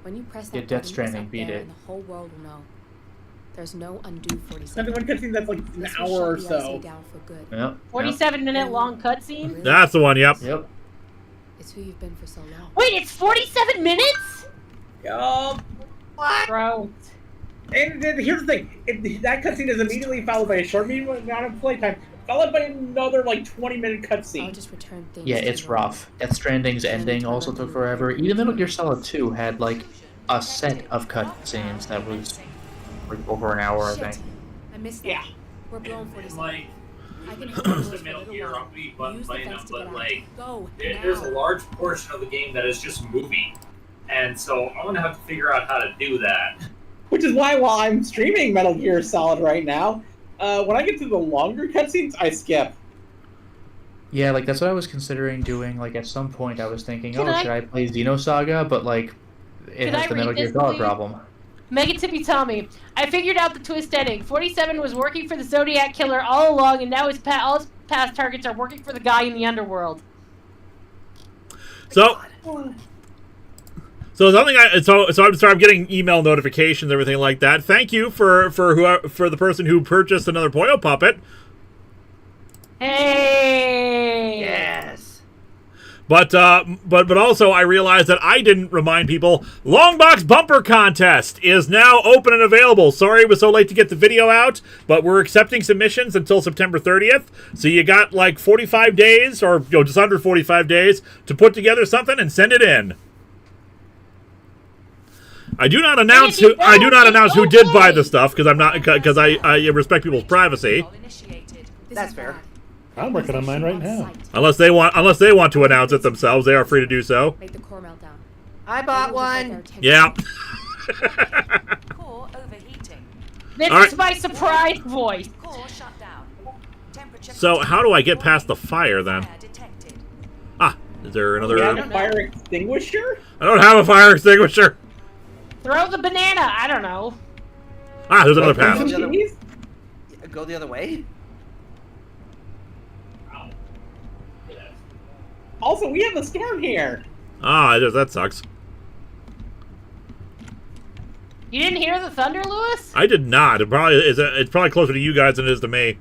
When you press Yeah, that Death button, Stranding it's up beat there it. and the whole world will know. There's no undo 47. There's one cutscene that's like an This hour will or shut the so. IC down for good. Yep. 47-minute long cutscene? That's the one, yep. Yep. It's who you've been for so long. Wait, it's 47 minutes? What? Bro. And here's the thing: that cutscene is immediately followed by a short amount of playtime, followed by another like 20-minute cutscene. I'll just return things. Yeah, to it's normal. rough. Death Stranding's ending also took forever. Even Metal Gear Solid 2 had like a set of cutscenes that was like over an hour, I think. I missed that. Yeah. We're blown 47. Like, I can most hold of yours for a Metal little Gear, while. I'll be fun Use the playing them, fence to get but out. like, Go there's a now. large portion of the game that is just movie, and so I'm gonna have to figure out how to do that. Which is why, while I'm streaming Metal Gear Solid right now, when I get to the longer cutscenes, I skip. Yeah, like that's what I was considering doing. Like at some point, I was thinking, Can oh, I- should I play Xenosaga? But like, it Can has I the Metal read Gear this, Solid please? problem. Megan Tippy Tommy, I figured out the twist ending. 47 was working for the Zodiac Killer all along, and now all his past targets are working for the guy in the underworld. So something I'm getting email notifications, everything like that. Thank you for the person who purchased another Puyo puppet. Hey! Yes. But also I realized that I didn't remind people. Longbox Bumper Contest is now open and available. Sorry it was so late to get the video out, but we're accepting submissions until September 30th. So you got like 45 days, or just under 45 days, to put together something and send it in. I do not announce who did buy the stuff because I respect people's privacy. That's fair. I'm working on mine right now. Unless they want to announce it themselves, they are free to do so. Make the core melt down. I bought one. Yeah. Core overheating. This is my surprise voice. Core shut down. Temperature So how do I get past the fire then? fire detected. Ah, is there another? You have a fire extinguisher? I don't have a fire extinguisher. Throw the banana. I don't know. Ah, there's another path. Go the other way? Also, we have a storm here. Ah, that sucks. You didn't hear the thunder, Lewis? I did not. It's probably closer to you guys than it is to me.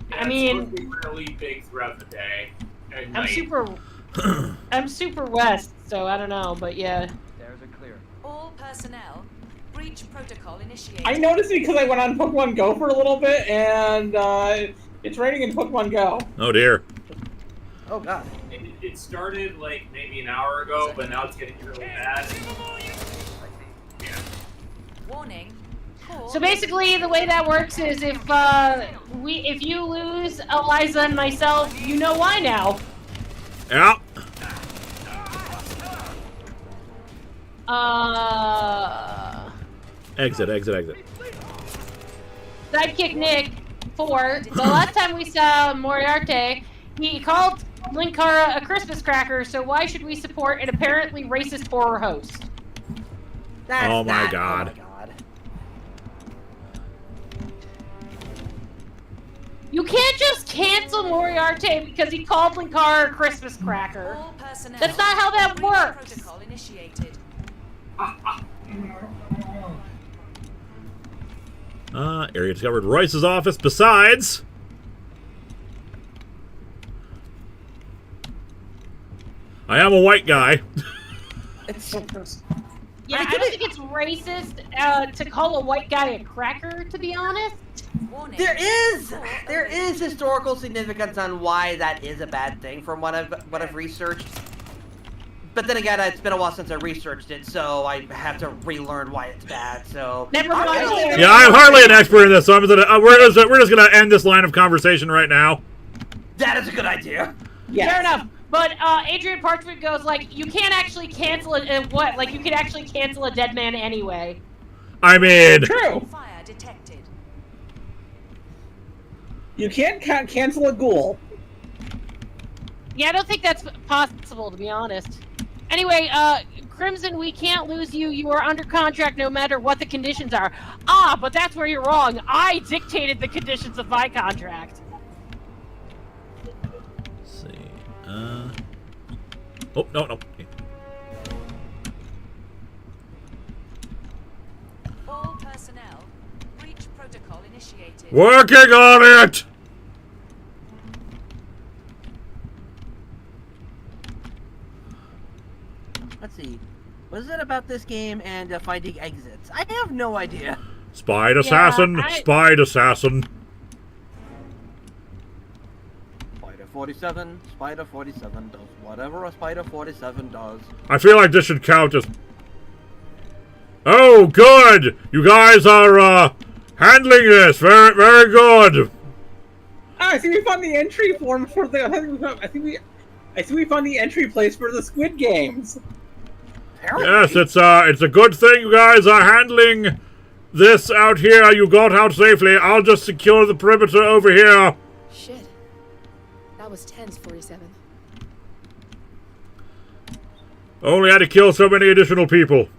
Yeah, I mean, it's supposed to be really big throughout the day. At I'm night. super west, so I don't know, but yeah. There's a clear. All personnel, breach protocol initiated. I noticed because I went on Pokemon Go for a little bit, and it's raining in Pokemon Go. Oh dear. Oh god. It started like maybe an hour ago, but now it's getting really bad. Yeah. Warning. Core So basically, the way that works is if you lose Eliza and myself, you know why now. Yeah. Exit. Sidekick Nick 4. The last time we saw Moriarty, he called Linkara a Christmas cracker, so why should we support an apparently racist horror host? Oh my god. You can't just cancel Moriarty because he called Linkara a Christmas cracker. All personnel, That's not how that breach works. Protocol initiated. Area discovered Royce's office. Besides, I am a white guy. Yeah, I don't think it's racist to call a white guy a cracker, to be honest. Warning. There is historical significance on why that is a bad thing from what I've researched. But then again, it's been a while since I researched it, so I have to relearn why it's bad. So Never mind. Yeah, I'm hardly an expert in this, so we're just gonna end this line of conversation right now. That is a good idea. Yes. Fair enough. But Adrian Parchment goes like, you can't actually cancel it. What? Like you could actually cancel a dead man anyway. I mean, True. Fire detected. You can't cancel a ghoul. Yeah, I don't think that's possible, to be honest. Anyway, Crimson, we can't lose you. You are under contract no matter what the conditions are. Ah, but that's where you're wrong. I dictated the conditions of my contract. let's see. Oh, no. All personnel, breach protocol initiated. Working on it! Let's see. What is it about this game and finding exits? I have no idea. Spied assassin, spied assassin. Spider 47 does whatever a Spider 47 does. I feel like this should count as... Oh, good! You guys are, handling this. Very, very good. I see we found the entry form for the. I see we found the entry place for the Squid Games. Yes, it's a good thing you guys are handling this out here. You got out safely. I'll just secure the perimeter over here. Shit. That was tense, 47. Only had to kill so many additional people.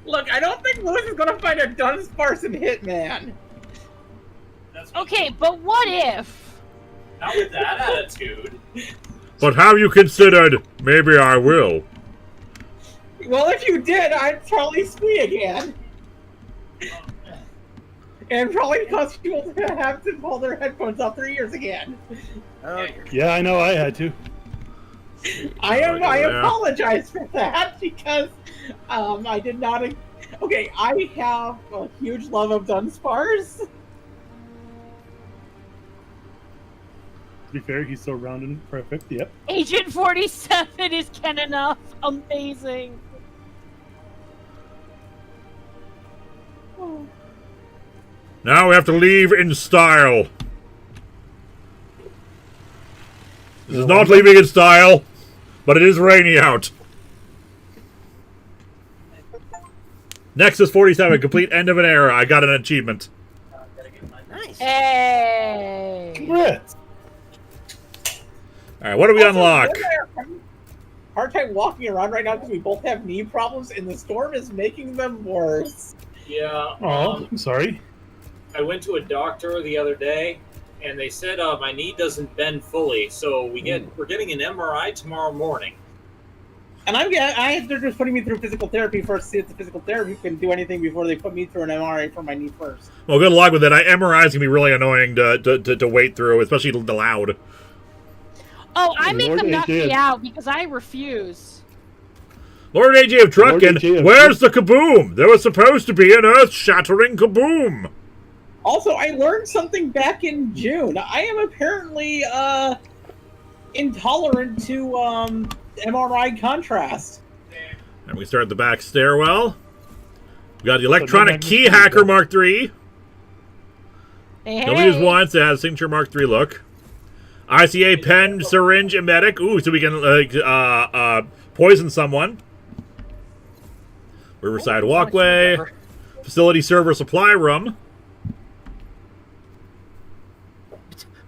Look, I don't think Lewis is gonna find a Dunsparce Hitman. Okay, but what if? Not with that attitude. But have you considered, maybe I will. Well, if you did, I'd probably squee again. And probably cause people to have to pull their headphones off their ears again. Oh, Yeah, I know I had to. I apologize for that because I did not. Okay, I have a huge love of Dunsparce. To be fair, he's so round and perfect. Yep. Agent 47 is Ken enough. Amazing. Now we have to leave in style. This is not leaving in style, but it is raining out. Nexus 47, complete end of an era. I got an achievement. Nice. Hey. Congrats. All right, what do we unlock? Hard time walking around right now because we both have knee problems, and the storm is making them worse. Yeah. Oh, I'm sorry. I went to a doctor the other day, and they said my knee doesn't bend fully, so we're getting an MRI tomorrow morning. And they're just putting me through physical therapy first, see if the physical therapy can do anything before they put me through an MRI for my knee first. Well, good luck with it. MRIs can be really annoying to wait through, especially the loud. Oh, I make Lord them knock AJ. me out because I refuse. Lord AJ of Truckin', AJ of where's the kaboom? There was supposed to be an earth-shattering kaboom. Also, I learned something back in June. I am apparently intolerant to MRI contrast. And we start at the back stairwell. We got the electronic key hacker Mark III. Hey. Nobody used once. It has signature Mark III look. ICA pen, syringe, emetic. Ooh, so we can poison someone. Riverside walkway. Facility server supply room.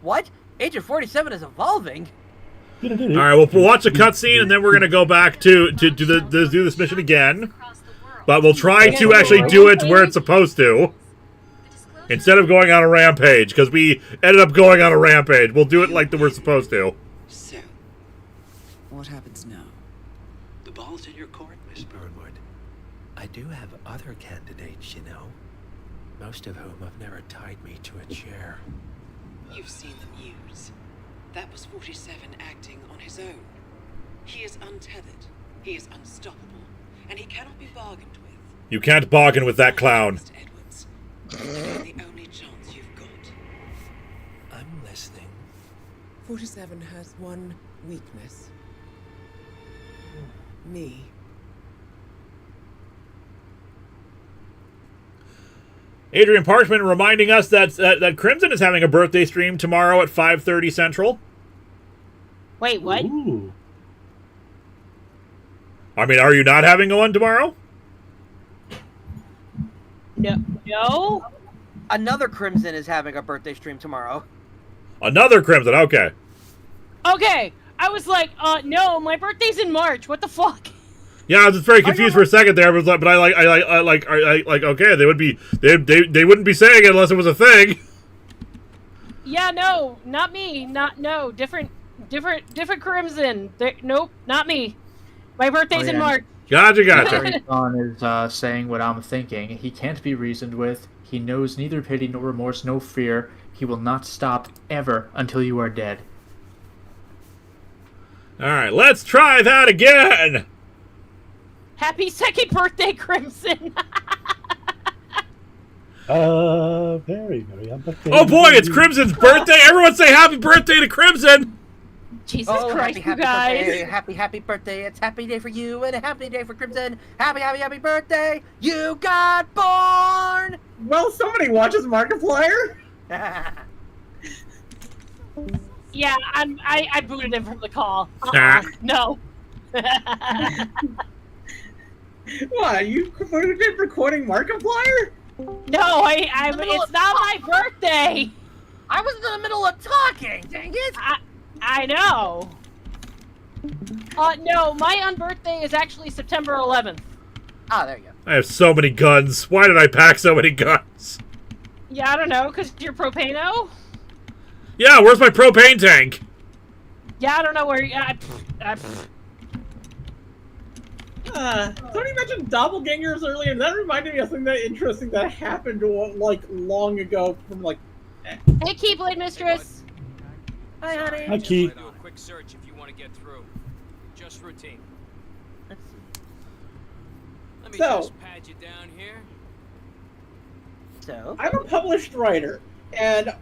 What? Agent 47 is evolving. All right, we'll watch a cutscene and then we're gonna go back to do this mission again. But we'll try to actually do it where it's supposed to, instead of going on a rampage, because we ended up going on a rampage. We'll do it like we're supposed to. So, what happens now? The ball's in your court, Miss Burnwood. I do have other candidates, you know. Most of whom have never tied me to a chair. You've seen the news. That was 47 acting on his own. He is untethered. He is unstoppable. And he cannot be bargained with. You can't bargain with that clown. Mr. Edwards. The only chance you've got. I'm listening. 47 has one weakness. Me. Adrian Parchman reminding us that Crimson is having a birthday stream tomorrow at 5:30 Central. Wait, what? Ooh. I mean, are you not having one tomorrow? No. Another Crimson is having a birthday stream tomorrow. Another Crimson, okay. Okay. I was like, no, my birthday's in March. What the fuck? Yeah, I was just very confused for a second there, but I like okay, they wouldn't be saying it unless it was a thing. Yeah, no, not me. Different Crimson. Nope, not me. My birthday's in March. Gotcha. John is saying what I'm thinking. He can't be reasoned with. He knows neither pity nor remorse, no fear. He will not stop ever until you are dead. All right, let's try that again. Happy second birthday, Crimson. Very happy. Oh boy, it's Crimson's birthday. Everyone say happy birthday to Crimson. Jesus Christ, happy you guys. Birthday. Happy birthday. It's a happy day for you and a happy day for Crimson. Happy birthday. You got born. Well, somebody watches Markiplier. Yeah, I booted him from the call. No. What? You booted him for quoting Markiplier? No, it's not my birthday. I was in the middle of talking. Dang it. I know. No, my unbirthday is actually September 11th. Ah, there you go. I have so many guns. Why did I pack so many guns? Yeah, I don't know, because you're Propano? Yeah, where's my propane tank? Yeah, I don't know where you... Somebody mentioned doppelgangers earlier, and that reminded me of something that interesting that happened like long ago from like. Hey, Keyblade Mistress. Hi, honey. Hi, Key. Do a quick search if you want to get through. just routine. Let's see. Let me So- just pad you down here. So, I'm a published writer, and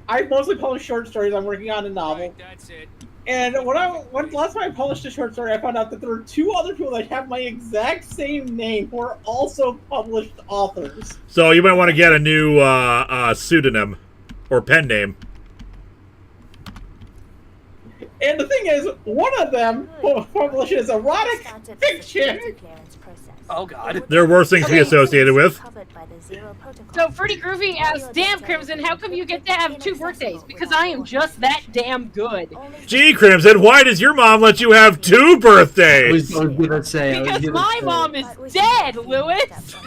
I mostly publish short stories. I'm working on a novel. Right, that's it. And when last time I published a short story, I found out that there were 2 other people that have my exact same name who are also published authors. So you might want to get a new pseudonym or pen name. And the thing is, one of them publishes erotic fiction. oh god. There are worse things to be associated with. So Pretty Groovy asks, "Damn Crimson, how come you get to have 2 birthdays? Because I am just that damn good." Gee, Crimson, why does your mom let you have 2 birthdays? Because my mom is dead, Lewis.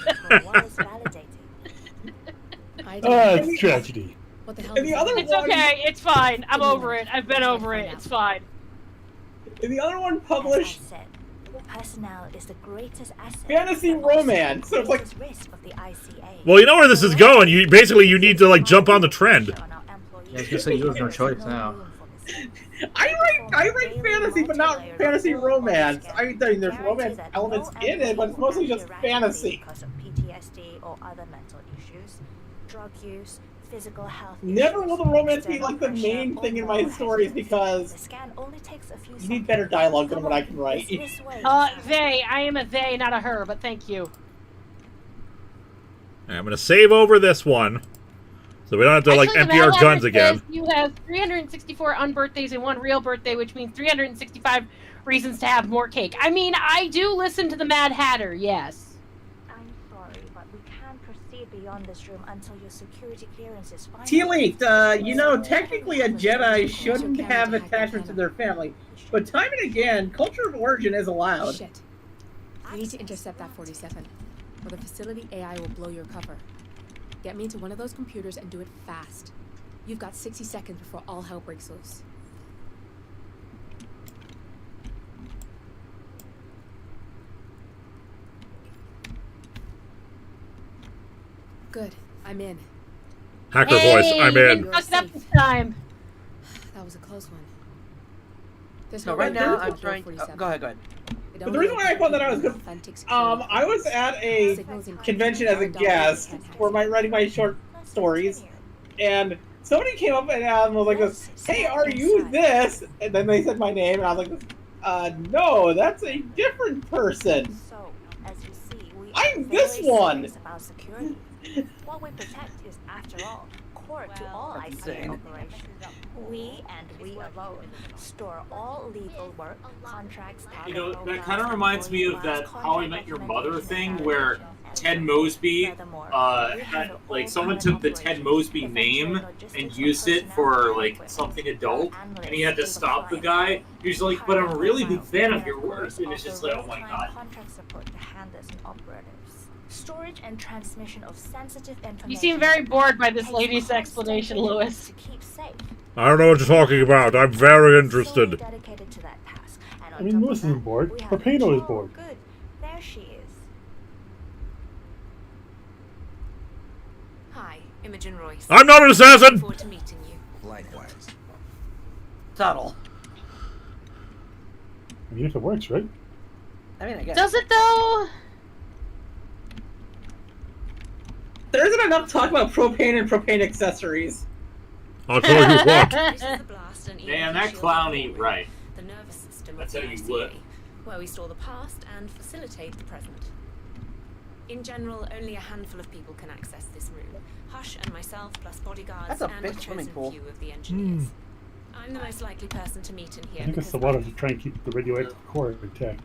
It's tragedy. What the hell? And the other It's one, okay. It's fine. I'm over it. I've been over it. It's fine. and the other one published personnel is the greatest asset. fantasy romance. So it's like, Well, you know where this is going. You need to like jump on the trend. Yeah, I was gonna say you have no choice now. I write fantasy, but not fantasy romance. I mean, there's romance elements in it, but it's mostly just fantasy. Because of PTSD or other mental issues, drug use, physical health. Never will the romance be like the main thing in my stories because you need better dialogue than what I can write. They. I am a they, not a her, but thank you. I'm gonna save over this one, so we don't have to like Actually, empty our Mad guns Hatter again. says you have 364 unbirthdays and 1 real birthday, which means 365 reasons to have more cake. I mean, I do listen to the Mad Hatter, yes. I'm sorry, but we can't proceed beyond this room until your security clearance is final. T-Leaked, technically a Jedi shouldn't have attachment to their family, but time and again, culture of origin is allowed. Shit. We need to intercept that 47, or the facility AI will blow your cover. Get me into one of those computers and do it fast. You've got 60 seconds before all hell breaks loose. Good. I'm in. Hacker voice, I'm in. Didn't fuck it up this time. That was a close one. There's So no right way now to I'm go trying. 47. Go ahead. But the reason why I found that I was good, I was at a convention as a guest for writing my short stories, and somebody came up and was like, "Hey, are you this?" And then they said my name, and I was like, "No, that's a different person. So, as you see, we I'm are this very one." serious about security. What we protect is, after all, core to all IT insane. operations. We and we alone store all legal work, contracts, You know, that kind of reminds me of that How I Met Your Mother thing where Ted Mosby, someone took the Ted Mosby name and used it for, like, something adult, and he had to stop the guy. He was like, but I'm a really big fan of your work, and it's just like, oh my god. Contract support to handlers and operators. Storage and transmission of sensitive information. You seem very bored by this lady's explanation, Lewis. To keep safe. I don't know what you're talking about. I'm very interested. Dedicated to that task. And I mean, Lewis isn't bored. Propano is bored. Good. There she is. Hi, Imogen Royce. I'm not an assassin! Look forward to meeting you. Likewise. Subtle. I mean, if it works, right? I mean, I guess. Does it though? There isn't enough talk about propane and propane accessories. I'll tell you what. This is the blast and Damn, that clown ain't right. the nervous system That's of how the you ICA, would. where we store the past and facilitate the present. In general, only a handful of people can access this room. Hush and myself, plus bodyguards That's a and big a swimming chosen pool. few of the engineers. I'm the most likely person to meet in here. I think it's because the water to try and keep the radioactive core intact.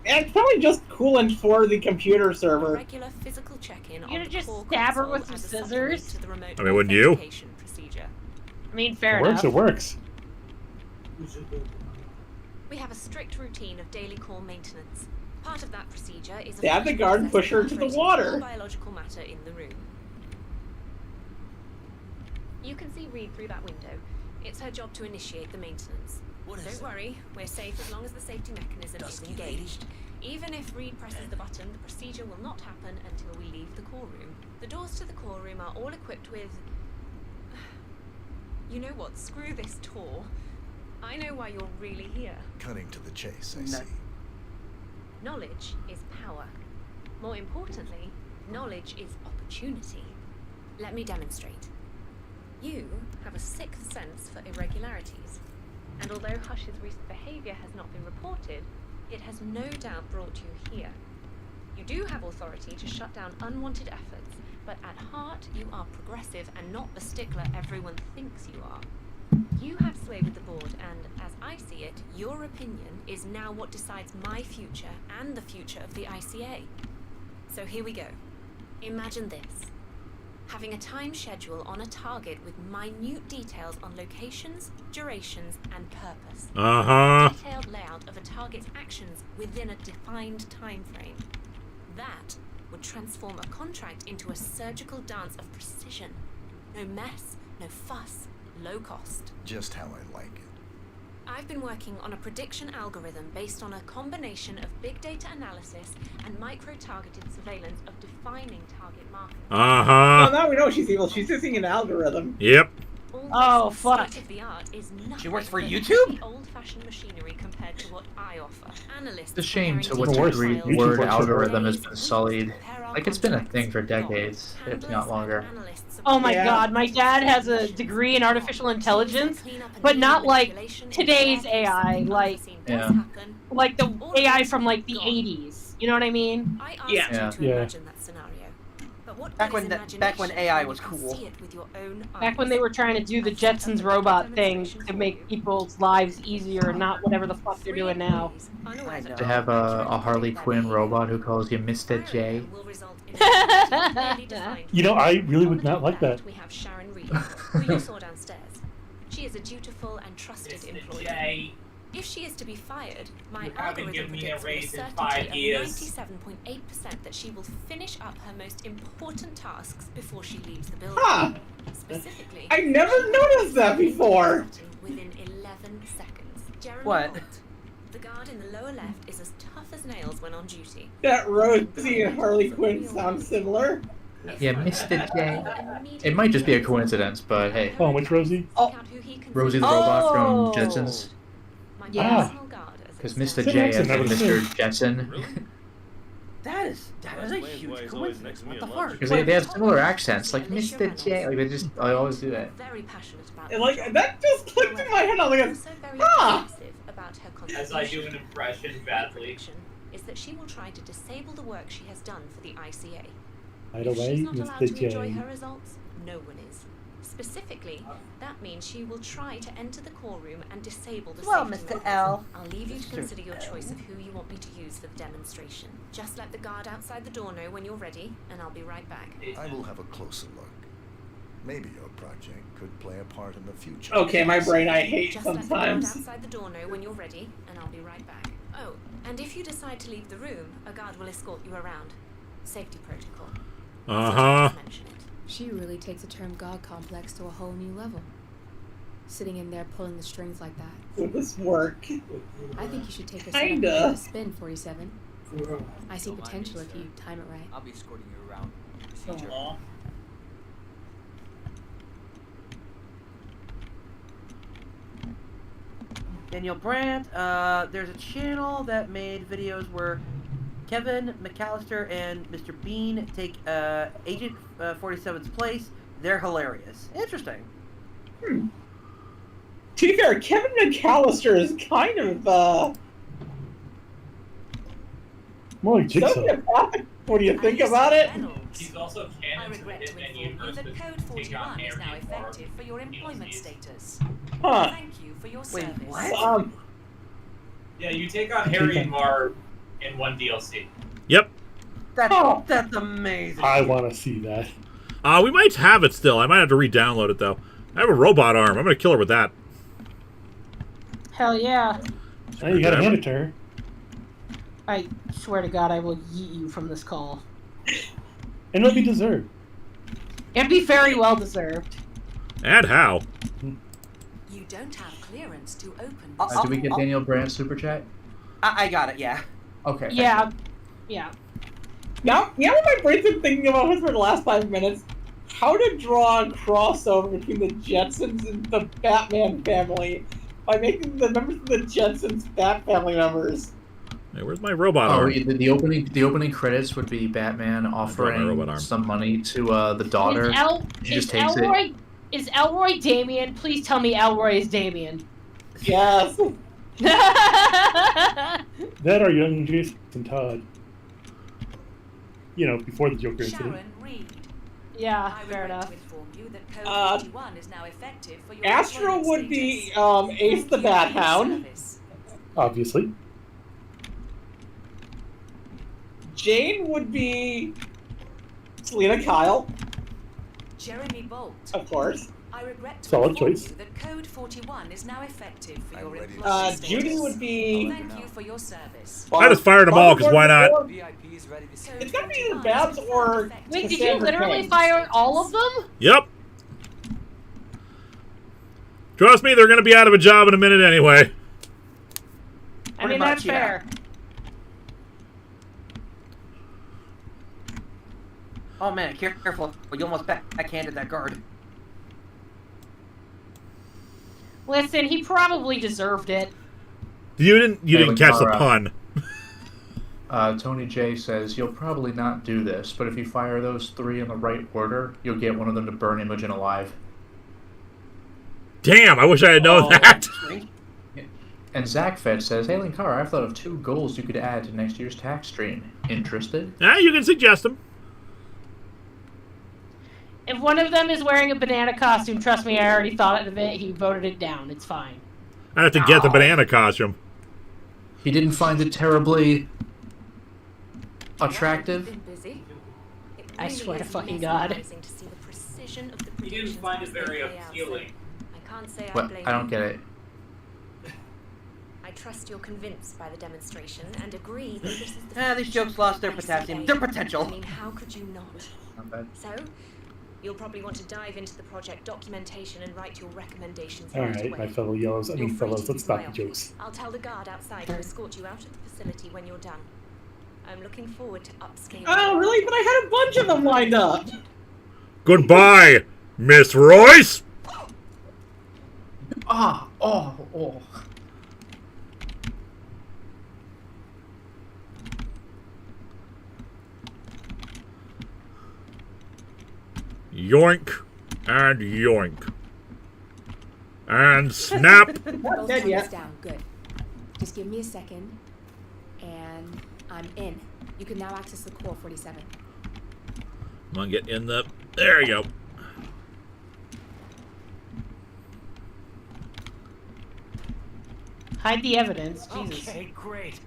And it's probably just coolant for the computer a server. regular physical check-in You on gonna the just core stab her console with some as a supplement scissors? to the remote I mean, wouldn't you? authentication procedure. I mean, fair It works, enough. it works. We have a strict routine of daily core maintenance. Part of that procedure is Stab the guard and push her into the water. biological matter in the room. You can see Reed through that window. It's her job to initiate the maintenance. Don't worry, we're safe as long as the safety mechanism is engaged. Even if Reed presses the button, the procedure will not happen until we leave the core room. The doors to the core room are all equipped with... You know what? Screw this tour. I know why you're really here. Cutting to the chase, I see. Knowledge is power. More importantly, knowledge is opportunity. Let me demonstrate. You have a sixth sense for irregularities, and although Hush's recent behavior has not been reported, it has no doubt brought you here. You do have authority to shut down unwanted efforts, but at heart you are progressive and not the stickler everyone thinks you are. You have sway with the board, and as I see it, your opinion is now what decides my future and the future of the ICA. So here we go. Imagine this. Having a time schedule on a target with minute details on locations, durations, and purpose. A detailed layout of a target's actions within a defined time frame. That would transform a contract into a surgical dance of precision. No mess, no fuss, low cost. Just how I like it. I've been working on a prediction algorithm based on a combination of big data analysis and micro-targeted surveillance of defining target markers. Well, now we know she's evil. She's using an algorithm. Yep. Oh, fuck. She works for YouTube? Old-fashioned machinery compared to what I offer. Analysts It's a shame to comparing what digital degree files, word works for algorithm has days, been sullied. compare our Like, it's been a contracts, thing for decades, if handlers not and longer. analysts Oh my Yeah. god, my dad has a degree in artificial intelligence, but not like today's AI, like Yeah. the AI from like the 80s. You know what I mean? I asked Yeah. you to Yeah. imagine that scenario. But what Back good is back when imagination AI when was you can cool. see it with your own Back when eyes? they were trying to do the Jetsons robot thing to make people's lives easier and not whatever the fuck they're doing now. I know. To have a Harley Quinn robot who calls you Mr. J. You know, I really would not like that. We have Sharon Reed, who you saw downstairs. She is a dutiful and trusted employee. Jay, If she is to be fired, my you haven't algorithm given me a predicts with a raise in certainty 5 of years. 97.8% that she will finish up her most important tasks before she leaves the building. Huh. Specifically, I never noticed that before. within 11 seconds. Jeremy What? Holt, the guard in the lower left, is as tough as nails when on duty. That Rosie and Harley Quinn sound similar. Yeah, Mr. J. It might just be a coincidence, but hey. Oh, which Rosie? Oh. Rosie the robot Oh. from Jetsons. Yeah. Because Mr. Tim J Henson, has that been was Mr. Jetson. That is a huge coincidence. What the fuck? Because they have similar accents, like Mr. J. Like, I always do that. Very passionate about And like that just clicked in my head. I was like, also very ah. aggressive about her as I do an contribution. impression Her badly. prediction is that she will try to disable the work she has done for the ICA. By the If way, she's not allowed Mr. to enjoy J. her results, no one is. Specifically, that means she will try to enter the core room and disable the Well, safety Mr. mechanism. L. I'll leave you to Mr. consider your L. choice of who you want me to use for the demonstration. Just let the guard outside the door know when you're ready, and I'll be right back. I will have a closer look. Maybe your project could play a part in the future. Okay, my brain I hate Just let the guard sometimes. outside the door know when you're ready, and I'll be right back. Oh, and if you decide to leave the room, a guard will escort you around. Safety protocol. Just mention it. She really takes a term god complex to a whole new level. Sitting in there pulling the strings like that. Will this work? I think you should take a Kinda. spin, 47. I see potential if you time it right. I'll be escorting you around. Aw. Daniel Brandt, there's a channel that made videos where Kevin McAllister and Mr. Bean take Agent 47's place. They're hilarious. Interesting. To be fair, Kevin McAllister is kind of More like Jigsaw. sociopathic when you think about it. He's also canon to the Hitman universe that that Code take on 41 is now Harry for effective for your employment PLCs. status. Huh. Thank you for your Wait, service. what? Yeah, you take on Harry and Marv in one DLC. Yep. That's amazing. I want to see that. We might have it still. I might have to re-download it though. I have a robot arm. I'm gonna kill her with that. Hell yeah. Now you gotta hand it to her. I swear to God, I will yeet you from this call. And it'll be deserved. It'd be very well deserved. And how? You don't have clearance to open Do we get Daniel Brandt's super chat? I got it, yeah. Okay. Yeah. Yeah. Now what my brain's been thinking about for the last 5 minutes, how to draw a crossover between the Jetsons and the Batman family. by making the members of the Jetsons Bat family members. Hey, where's my robot Oh, arm? the opening credits would be Batman robot offering arm. some money to the daughter. She just takes it. Is Elroy Damien? Please tell me Elroy is Damien. Yes. That or young Jason Todd. You know, before the Joker incident. Yeah, fair enough. Astro would be Ace the Bat Hound. Obviously. Jane would be Selena Kyle. Jeremy Bolt. Of course. I regret to Solid inform choice. you that Code 41 is now effective for your employee status. Judy would be. Thank you for your service. I just fired them all, because why not? It's gonna be either Babs or. Wait, did you literally fire all of them? Yep. Trust me, they're going to be out of a job in a minute anyway. I mean, that's fair. Oh man, careful. You almost backhanded that guard. Listen, he probably deserved it. You didn't catch the pun. Tony J says, you'll probably not do this, but if you fire those 3 in the right order, you'll get one of them to burn Imogen alive. Damn, I wish I had known that. And Zach Fed says, hey Linkara, I've thought of 2 goals you could add to next year's tax stream. Interested? Yeah, you can suggest them. If one of them is wearing a banana costume, trust me, I already thought of it. He voted it down. It's fine. I have to get the banana costume. He didn't find it terribly attractive. I swear to fucking God. He didn't find it very appealing. I can't say I What? blame I don't you. get it. I trust you're convinced by the demonstration and agree that this is the These jokes lost their potassium, their potential. I mean, how could you not? Not bad. So, you'll probably want to dive into the project documentation and write your recommendations All right right, away. my fellow yellows. I mean, You're free fellows, to let's use my stop the office. jokes. I'll tell the guard outside to escort you out of the facility when you're done. I'm looking forward to upscaling. Oh, really? But I had a bunch of them lined up. Goodbye, Miss Royce. Oh. Yoink and yoink. And snap. Both dead cameras yet. down. Good. Just give me a second, and I'm in. You can now access the core 47. Come on, get in the... There you go. Hide the evidence. Jesus. Okay, great.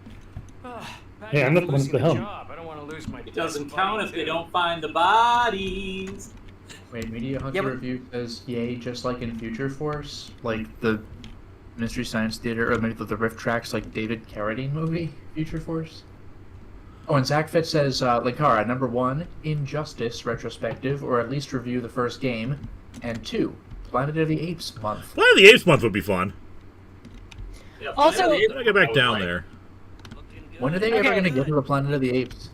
Hey, I'm not the one at the helm. I don't want to lose my. It doesn't count if they don't find the bodies. Wait, Media Hunter Yeah, but- Review says, yay, just like in Future Force? Like the Mystery Science Theater, or maybe the riff tracks, like David Carradine movie, Future Force? Oh, and Zach Fitz says, Linkara, number 1, Injustice retrospective, or at least review the first game, and 2, Planet of the Apes month. Planet of the Apes month would be fun. Yeah, Also- Planet of the Apes, Let me get back I down would there. When are they ever going to get to the Planet of the Apes?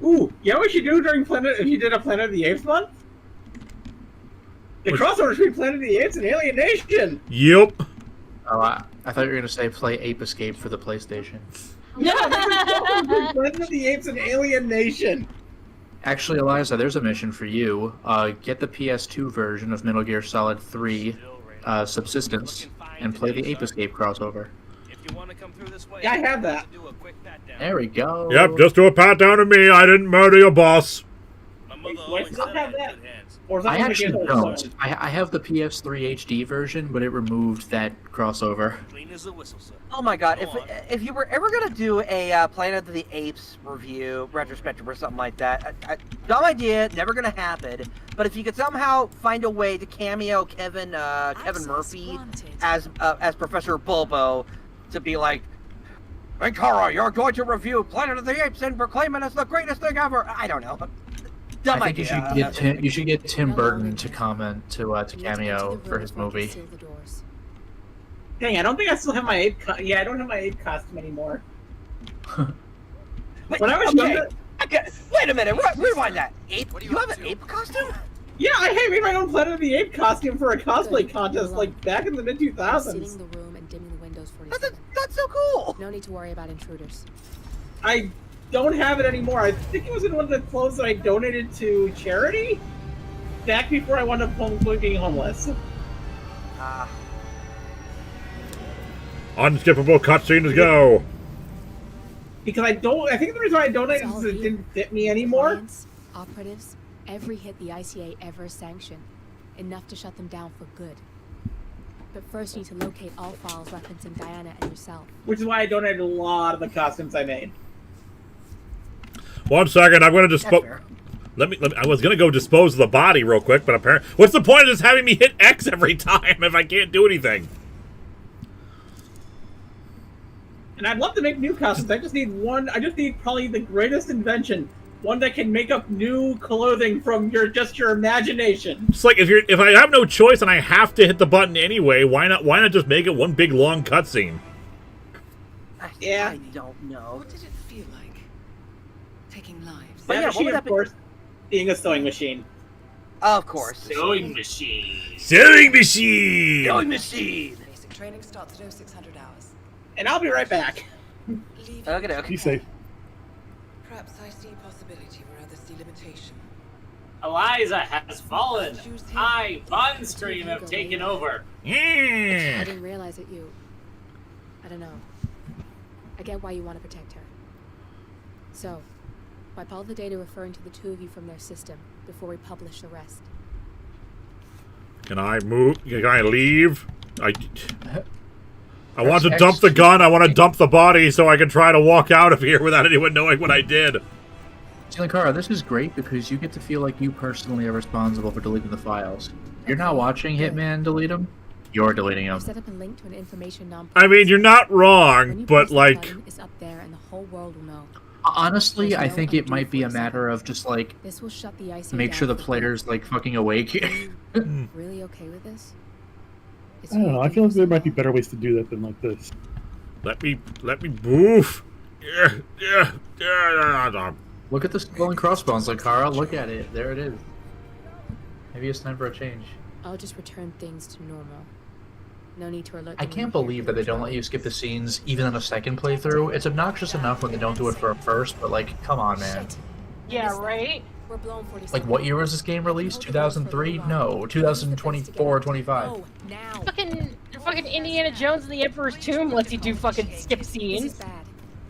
Ooh, you know what you do during if you did a Planet of the Apes month? The crossover between Planet of the Apes and Alienation. Yep. Oh, I thought you were going to say play Ape Escape for the PlayStation. No, Planet of the Apes and Alienation. Actually, Eliza, there's a mission for you. Get the PS2 version of Metal Gear Solid 3 Subsistence and play the Ape Escape crossover. Yeah, I have that. There we go. Yep, just do a pat down to me. I didn't murder your boss. Wait, do I still have that? Or is that I one actually again? don't. I have the PS3 HD version, but it removed that crossover. Oh my god, if you were ever gonna do a Planet of the Apes review, retrospective or something like that, dumb idea, never gonna happen, but if you could somehow find a way to cameo Kevin Murphy as Professor Bulbo, to be like, Linkara, you're going to review Planet of the Apes and proclaim it as the greatest thing ever. I don't know. Dumb I think idea. you should get Tim Burton to comment to cameo for his movie. Dang, I don't think I still have my ape. Yeah, I don't have my ape costume anymore. Wait, When I was okay. younger, Wait a minute. Rewind that. Ape? You have an ape costume? Yeah, I made my own Planet of the Apes costume for a cosplay contest, like, back in the mid-2000s. Sealing the room and dimming the windows for you. That's so cool! No need to worry about intruders. I don't have it anymore. I think it was in one of the clothes that I donated to charity back before I wound up being homeless. Unskippable cutscenes go. Because I think the reason why I donated is it didn't fit me anymore. Clients, operatives, every hit the ICA ever sanctioned. Enough to shut them down for good. But first you need to locate all files referencing Diana and yourself. Which is why I donated a lot of the costumes I made. 1 second, I'm gonna dispose. Let me. I was gonna go dispose of the body real quick, but apparently, what's the point of just having me hit X every time if I can't do anything? And I'd love to make new costumes. I just need one. I just need probably the greatest invention. One that can make up new clothing from your imagination. It's like if I have no choice and I have to hit the button anyway, why not just make it one big long cutscene? Yeah. I don't know. What did it feel like? Taking lives. That machine, of course, being a sewing machine. Of course. Sewing machine. Sewing machine. Sewing machine. Basic training starts at 0600 hours. And I'll be right back. Okay. Be safe. Perhaps I see possibility where others see limitation. Eliza has fallen. I, Bunstream, have taken over. I didn't realize it. I don't know. I get why you want to protect her. So, wipe all the data referring to the two of you from their system before we publish the rest. Can I move? Can I leave? I want to dump the gun. I want to dump the body so I can try to walk out of here without anyone knowing what I did. Linkara, this is great because you get to feel like you personally are responsible for deleting the files. You're not watching Hitman delete them. You're deleting them. Set up a link to an information non. I mean, you're not wrong, but like. It's up there and the whole world will know. Honestly, I think it might be a matter of just like this will shut the IC make sure the player's like fucking awake. Really okay with this? I don't know. I feel like there might be better ways to do that than like this. Let me move. Yeah. Look at the skull and crossbones, Linkara. Look at it. There it is. Maybe it's time for a change. I'll just return things to normal. No need to alert. I can't believe that they don't let you skip the scenes even on a second playthrough. It's obnoxious enough when they don't do it for a first, but like, come on, man. Yeah, right? We're blown 47. Like, what year was this game released? 2003? No, 2024 or 25. Oh, now. Fucking Indiana Jones and the Emperor's Tomb lets you do fucking skip scenes.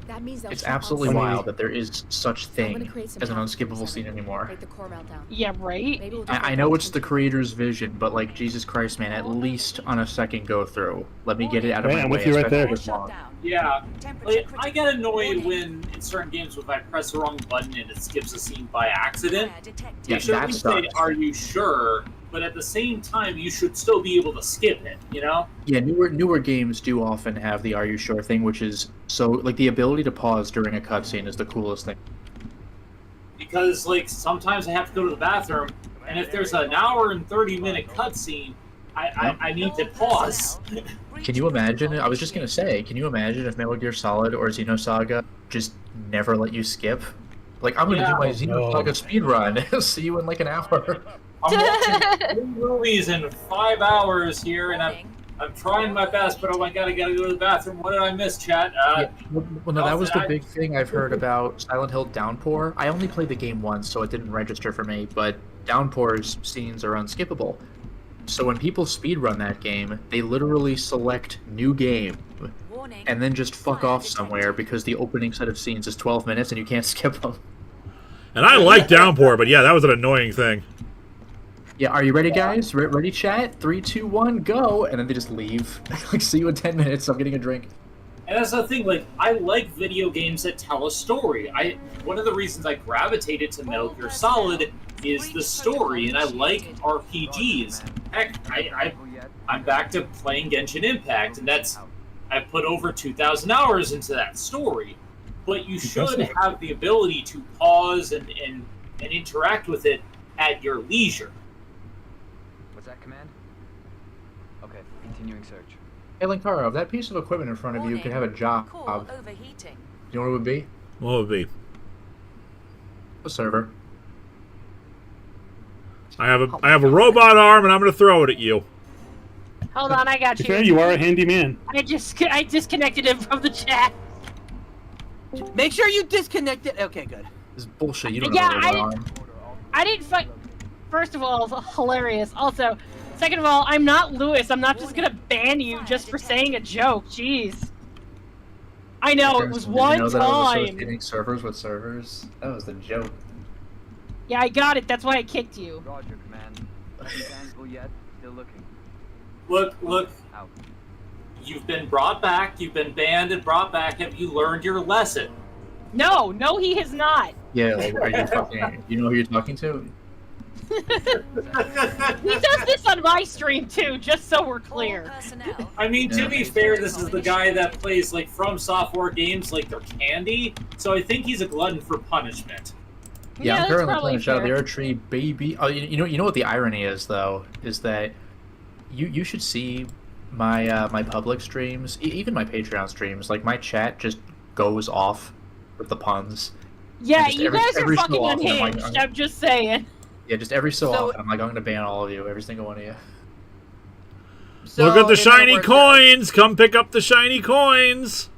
That means it's absolutely wild that there is such thing as an unskippable scene anymore. Yeah, right? I know it's the creator's vision, but like, Jesus Christ, man, at least on a second go through. Let me get it out of my way. I'm with you right there. Yeah, like, I get annoyed when in certain games if I press the wrong button and it skips a scene by accident. Yeah, You shouldn't say, sucks. "Are you sure?" But at the same time, you should still be able to skip it. You know? Yeah, newer games do often have the "Are you sure" thing, which is so like the ability to pause during a cutscene is the coolest thing. Because like sometimes I have to go to the bathroom, and if there's an hour and 30-minute cutscene, I need to pause. Can you imagine? I was just gonna say, can you imagine if Metal Gear Solid or Xenosaga just never let you skip? Like, I'm gonna do my Xenosaga speedrun. See you in like an hour. I'm watching 3 movies in 5 hours here, and I'm trying my best, but oh my god, I gotta go to the bathroom. What did I miss, chat? Well, no, that was the big thing I've heard about Silent Hill Downpour. I only played the game once, so it didn't register for me, but Downpour's scenes are unskippable. So when people speedrun that game, they literally select new game and then just fuck off somewhere because the opening set of scenes is 12 minutes and you can't skip them. And I like Downpour, but yeah, that was an annoying thing. Yeah, are you ready, guys? Ready, chat? 3, 2, 1, go! And then they just leave. Like, see you in 10 minutes. I'm getting a drink. And that's the thing, like, I like video games that tell a story. One of the reasons I gravitated to Metal Gear Solid is the story, and I like RPGs. Heck, I'm back to playing Genshin Impact, and I've put over 2,000 hours into that story. But you should have the ability to pause and interact with it at your leisure. What's that command? Okay, continuing search. Hey, Linkara, if that piece of equipment in front of you could have a job, Overheating. you know what it would be? What would it be? A server. I have a robot arm, and I'm gonna throw it at you. Hold on, I got you. Fair, you are a handy man. I disconnected him from the chat. Make sure you disconnect it. Okay, good. This is bullshit. You don't Yeah, know what arm. I didn't fight. First of all, hilarious. Also, second of all, I'm not Lewis. I'm not just gonna ban you just for saying a joke. Jeez. I know, it was one Did you know that I was time. associating servers with servers? That was the joke. Yeah, I got it. That's why I kicked you. Roger, command. Tangible yet? Still looking. Look. Out. You've been brought back. You've been banned and brought back. Have you learned your lesson? No, he has not. Yeah, like, are you fucking... You know who you're talking to? He does this on my stream too, just so we're clear. I mean, to be fair, this is the guy that plays like From Software games like they're candy, so I think he's a glutton for punishment. Yeah, I'm that's currently probably playing Shadow of the fair. Earth Tree, baby. Oh, you know what the irony is though, is that you should see my my public streams, even my Patreon streams. Like my chat just goes off with the puns. Yeah, Just you every- guys are every so fucking often, I'm like, unhinged. I'm just saying. Yeah, just every so So- often, I'm like, I'm gonna ban all of you, every single one of you. So, Look at the in other shiny words, coins! Come pick up the shiny coins!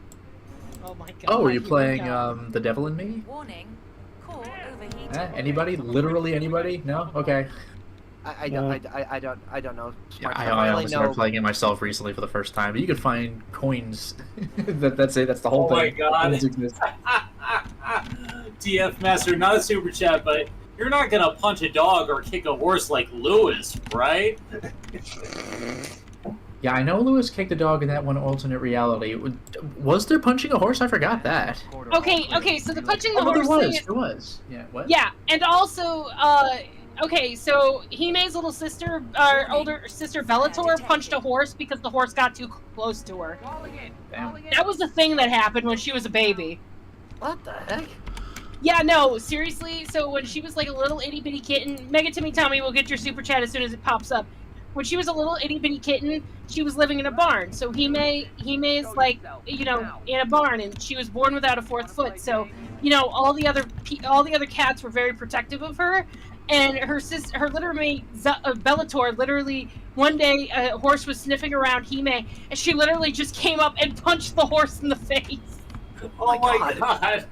Oh my god. Oh, are you here we playing go. The Devil in Me? Warning. Core overheating. Anybody? Literally anybody? No? Okay. I don't know. Yeah, Smart I Time. honestly started playing it myself recently for the first time. But you can find coins. That's it. That's the whole Oh thing. my god. Coins exist. TF Master, not a super chat, but you're not gonna punch a dog or kick a horse like Lewis, right? Yeah, I know Lewis kicked a dog in that one alternate reality. Was there punching a horse? I forgot that. Okay, so the punching the Oh, there horse thing was. is... There was. Yeah. What? Yeah, and also, okay, so Hime's little sister, older sister Bellator punched a horse because the horse got too close to her. Damn. That was the thing that happened when she was a baby. What the heck? Yeah, no, seriously. So when she was like a little itty bitty kitten, Mega Timmy Tommy will get your super chat as soon as it pops up. When she was a little itty bitty kitten, she was living in a barn. So Hime's like, you know, in a barn, and she was born without a fourth foot. So, you know, all the other cats were very protective of her. And her literally Bellator literally one day a horse was sniffing around Hime, and she literally just came up and punched the horse in the face. Oh my god.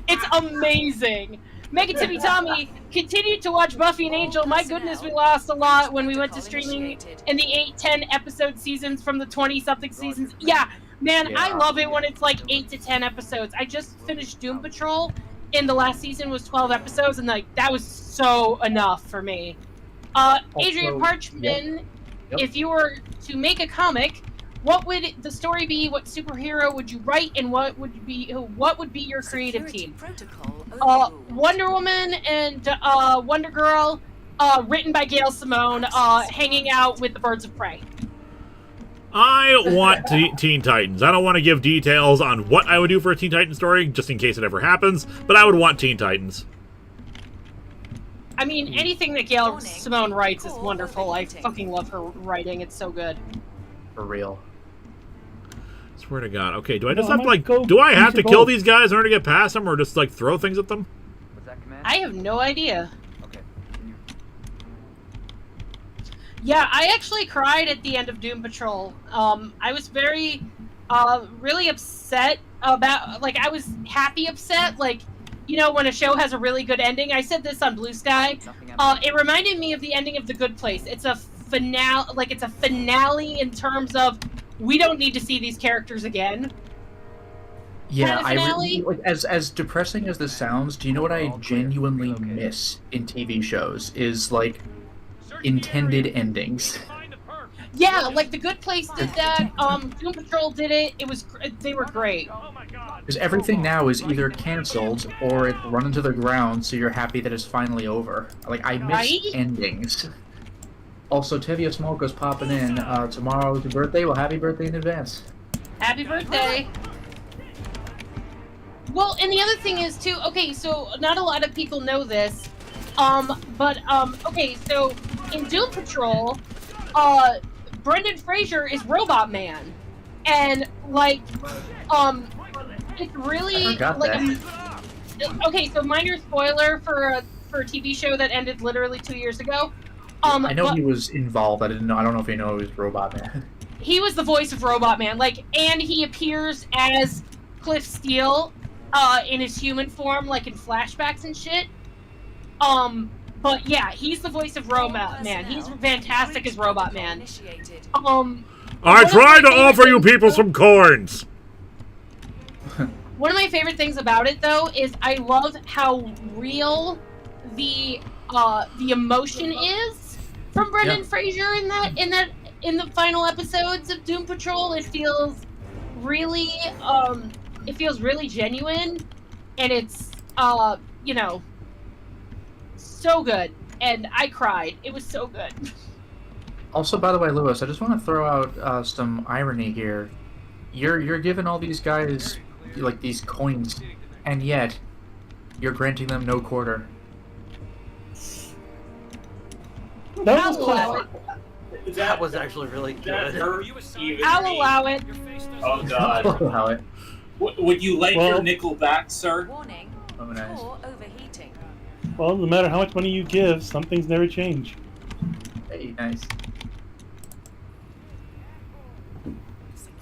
It's amazing. Mega Timmy Tommy continued to watch Buffy and Angel. My goodness, we lost a lot when we went to streaming in the 8-10 episode seasons from the 20-something seasons. Yeah, man, I love it when it's like 8 to 10 episodes. I just finished Doom Patrol, and the last season was 12 episodes, and like that was so enough for me. Adrian Parchman, if you were to make a comic, what would the story be? What superhero would you write, and what would be your creative team? Wonder Woman and Wonder Girl, written by Gail Simone, hanging out with the birds of prey. I want Teen Titans. I don't want to give details on what I would do for a Teen Titans story, just in case it ever happens, but I would want Teen Titans. I mean, anything that Gail Simone writes is wonderful. I fucking love her writing. It's so good. For real. Swear to God. Okay, do I just No, have to, like, go do I have piece to of kill both. these guys in order to get past them, or just, like, throw things at them? What's that command? I have no idea. Okay. Continue. Yeah, I actually cried at the end of Doom Patrol. I was very, really upset about, like, I was happy upset, like, you know, when a show has a really good ending. I said this on Blue Sky. It reminded me of the ending of The Good Place. It's a finale, like, it's a finale in terms of we don't need to see these characters again. Yeah, Kind of finale. like, as depressing as this sounds, do you know what I genuinely miss in TV shows? Is like intended endings. Yeah, like The Good Place did that. Doom Patrol did it. They were great. Because everything now is either canceled or it's run into the ground, so you're happy that it's finally over. Like, I miss Right? endings. Also, Tevia Smolko's popping in. Tomorrow's your birthday. Well, happy birthday in advance. Happy birthday. Well, and the other thing is too, okay, so not a lot of people know this, okay, so in Doom Patrol, Brendan Fraser is Robot Man, and like, it's really I forgot like, that. okay, so minor spoiler for for a TV show that ended literally 2 years ago. I know he was involved. I don't know if you know he was Robot Man. He was the voice of Robot Man, and he appears as Cliff Steele in his human form, like in flashbacks and shit. But yeah, he's the voice of Robot Man. He's fantastic as Robot Man. I tried to offer you people some coins. One of my favorite things about it, though, is I love how real the emotion is from Brendan Fraser in the final episodes of Doom Patrol. It feels really genuine, and it's so good, and I cried. It was so good. Also, by the way, Lewis, I just want to throw out some irony here. You're giving all these guys like these coins, and yet you're granting them no quarter. That was actually really good. I'll allow it. Oh God. I'll allow it. Would you like your nickel back, sir? Warning. Oh, nice. Overheating. Well, no matter how much money you give, some things never change. Hey, nice.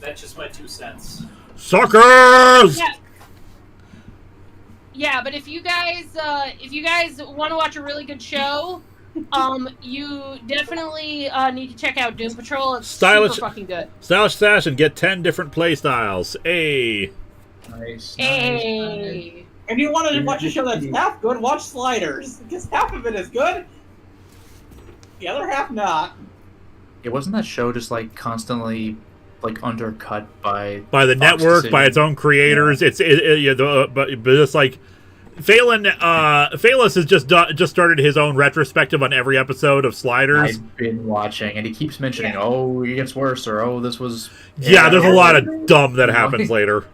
That's just my 2 cents. Suckers! Yeah, but if you guys want to watch a really good show, you definitely need to check out Doom Patrol. It's super fucking good. Stylish Stash and get 10 different play styles. Hey. Nice. Hey. And you want to watch a show that's half good, watch Sliders. Because half of it is good, the other half not. Yeah, wasn't that show just like constantly like undercut by the Fox network, decision? by its own creators? Yeah. But it's like Phalos has just started his own retrospective on every episode of Sliders. I've been watching, and he keeps mentioning, "Oh, it gets worse," or "Oh, this was." Yeah, there's a lot of dumb that happens later.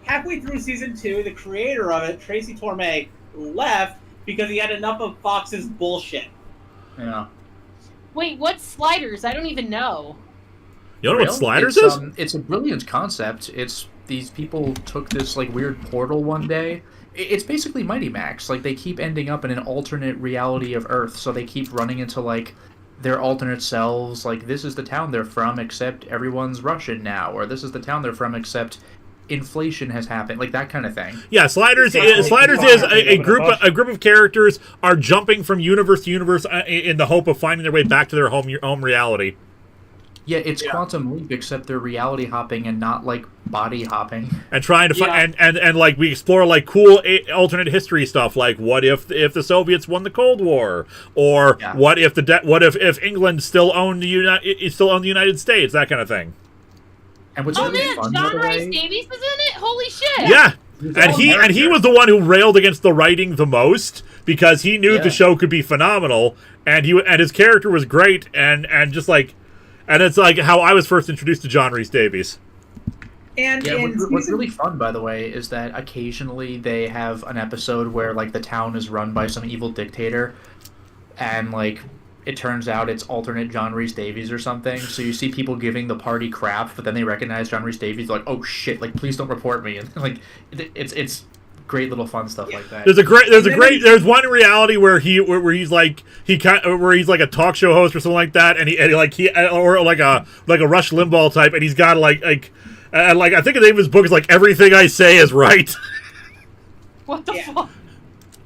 Halfway through season 2, the creator of it, Tracy Torme, left because he had enough of Fox's bullshit. Yeah. Wait, what's Sliders? I don't even know. You don't know what Sliders is? is? It's a brilliant concept. It's these people took this like weird portal one day. It's basically Mighty Max. Like they keep ending up in an alternate reality of Earth, so they keep running into like their alternate selves. Like this is the town they're from, except everyone's Russian now, or this is the town they're from, except inflation has happened, like that kind of thing. Yeah, Sliders is a group of characters are jumping from universe to universe in the hope of finding their way back to their home reality. Yeah, it's Quantum Leap, except they're reality hopping and not like body hopping. And trying to find and like we explore like cool alternate history stuff, like what if the Soviets won the Cold War, or what if England still owned the United States, that kind of thing. And what's man, fun, John Rice Davies was in it. Holy shit! Yeah, and he was the one who railed against the writing the most because he knew the show could be phenomenal, and his character was great, and just like. And it's like how I was first introduced to John Rhys Davies. And what's really fun, by the way, is that occasionally they have an episode where like the town is run by some evil dictator, and like it turns out it's alternate John Rhys Davies or something. So you see people giving the party crap, but then they recognize John Rhys Davies, like, oh shit, like please don't report me, and like it's great little fun stuff like that. There's one reality where he's like a talk show host or something like that, or like a Rush Limbaugh type, and he's got like I think the name of his book is like Everything I Say Is Right. What the fuck?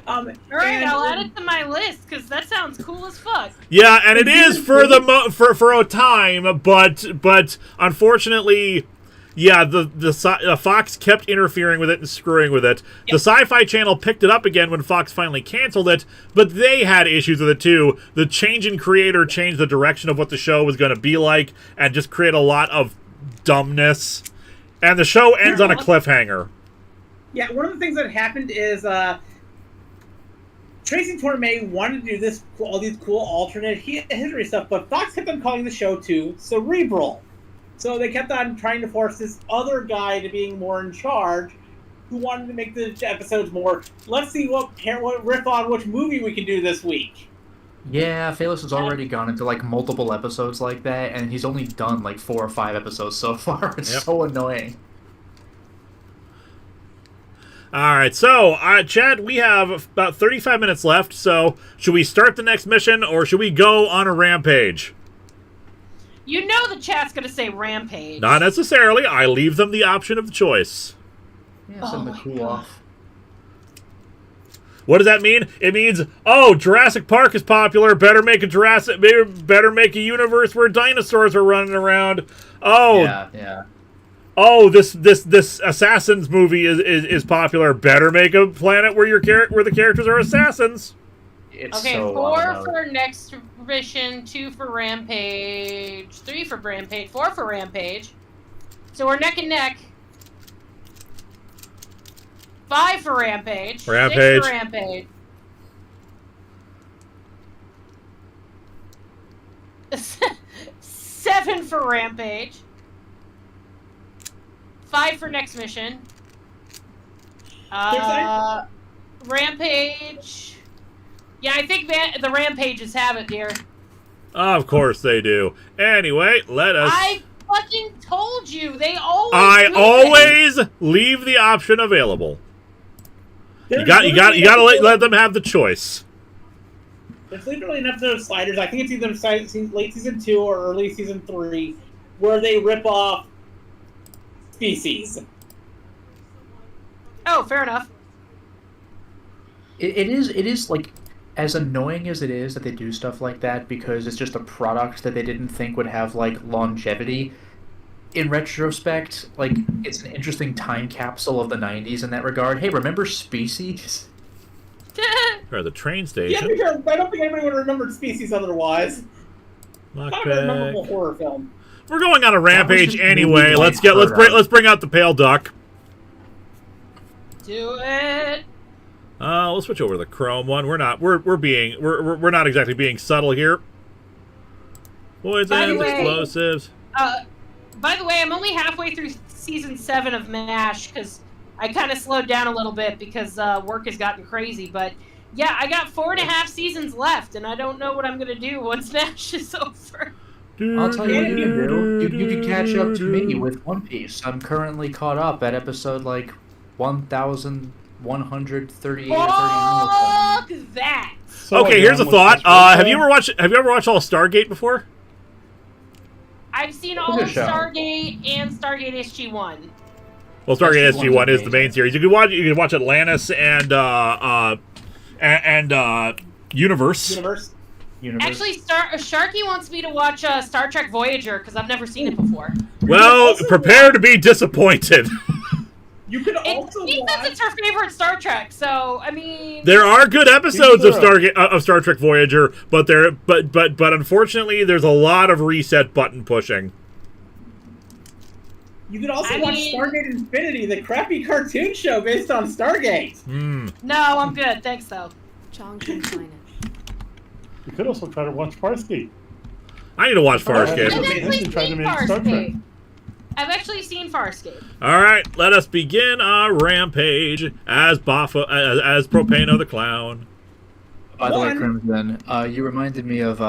All right, I'll add it to my list because that sounds cool as fuck. Yeah, and it is for for a time, but unfortunately. Yeah, the Fox kept interfering with it and screwing with it. Yep. The Sci-Fi Channel picked it up again when Fox finally canceled it, but they had issues with it too. The change in creator changed the direction of what the show was going to be like and just create a lot of dumbness. And the show ends on a cliffhanger. Yeah, one of the things that happened is Tracy Torme wanted to do all these cool alternate history stuff, but Fox kept on calling the show too cerebral. So they kept on trying to force this other guy to being more in charge, who wanted to make the episodes more, let's see what riff on which movie we can do this week. Yeah, Phalos has already gone into like multiple episodes like that, and he's only done like 4 or 5 episodes so far. It's so annoying. All right, so, Chad, we have about 35 minutes left, so should we start the next mission, or should we go on a rampage? You know the chat's going to say Rampage. Not necessarily. I leave them the option of the choice. Yeah, something to cool off. What does that mean? It means, oh, Jurassic Park is popular. Better make a universe where dinosaurs are running around. Oh, yeah. Oh, this Assassins movie is popular. Better make a planet where the characters are assassins. Okay, so 4 for next mission, 2 for Rampage, 3 for Rampage, 4 for Rampage. So we're neck and neck. 5 for Rampage. 6 for Rampage. 7 for Rampage. 5 for next mission. Rampage. Yeah, I think the Rampages have it, dear. Of course they do. Anyway, let us... I fucking told you. They always I always leave the option available. You gotta let them have the choice. There's literally an episode of Sliders, I think it's either late season 2 or early season 3, where they rip off Species. Oh, fair enough. It is like, as annoying as it is that they do stuff like that because it's just a product that they didn't think would have like longevity. In retrospect, like, it's an interesting time capsule of the 90s in that regard. Hey, remember Species? Or the train station. Yeah, I don't think anybody would remember Species otherwise. Lockback. Kind of a memorable horror film. We're going on a rampage anyway. Let's bring out the pale duck. Do it. We'll switch over to the chrome one. We're not exactly being subtle here. Poisons, explosives. By the way, I'm only halfway through season 7 of MASH because I kind of slowed down a little bit because work has gotten crazy. But yeah, I got 4.5 seasons left, and I don't know what I'm gonna do once MASH is over. I'll tell you what you can do. You can catch up to me with One Piece. I'm currently caught up at episode like 1,138 or 39. Fuck that! Okay, here's a thought. Have you ever watched all Stargate before? I've seen all of Stargate and Stargate SG-1. Well, Stargate SG-1 is the main series. You can watch Atlantis and Universe. Actually, Sharky wants me to watch Star Trek Voyager because I've never seen it before. Well, prepare to be disappointed. You can also She says it's her favorite Star Trek, so I mean. There are good episodes of Star Trek Voyager, but unfortunately, there's a lot of reset button pushing. You can also watch Stargate Infinity, the crappy cartoon show based on Stargate. No, I'm good. Thanks, though. Chongqing, China. You could also try to watch Farscape. I need to watch Farscape. I've actually seen Farscape. All right, let us begin our rampage as Propano the Clown. By the way, Crimson, you reminded me of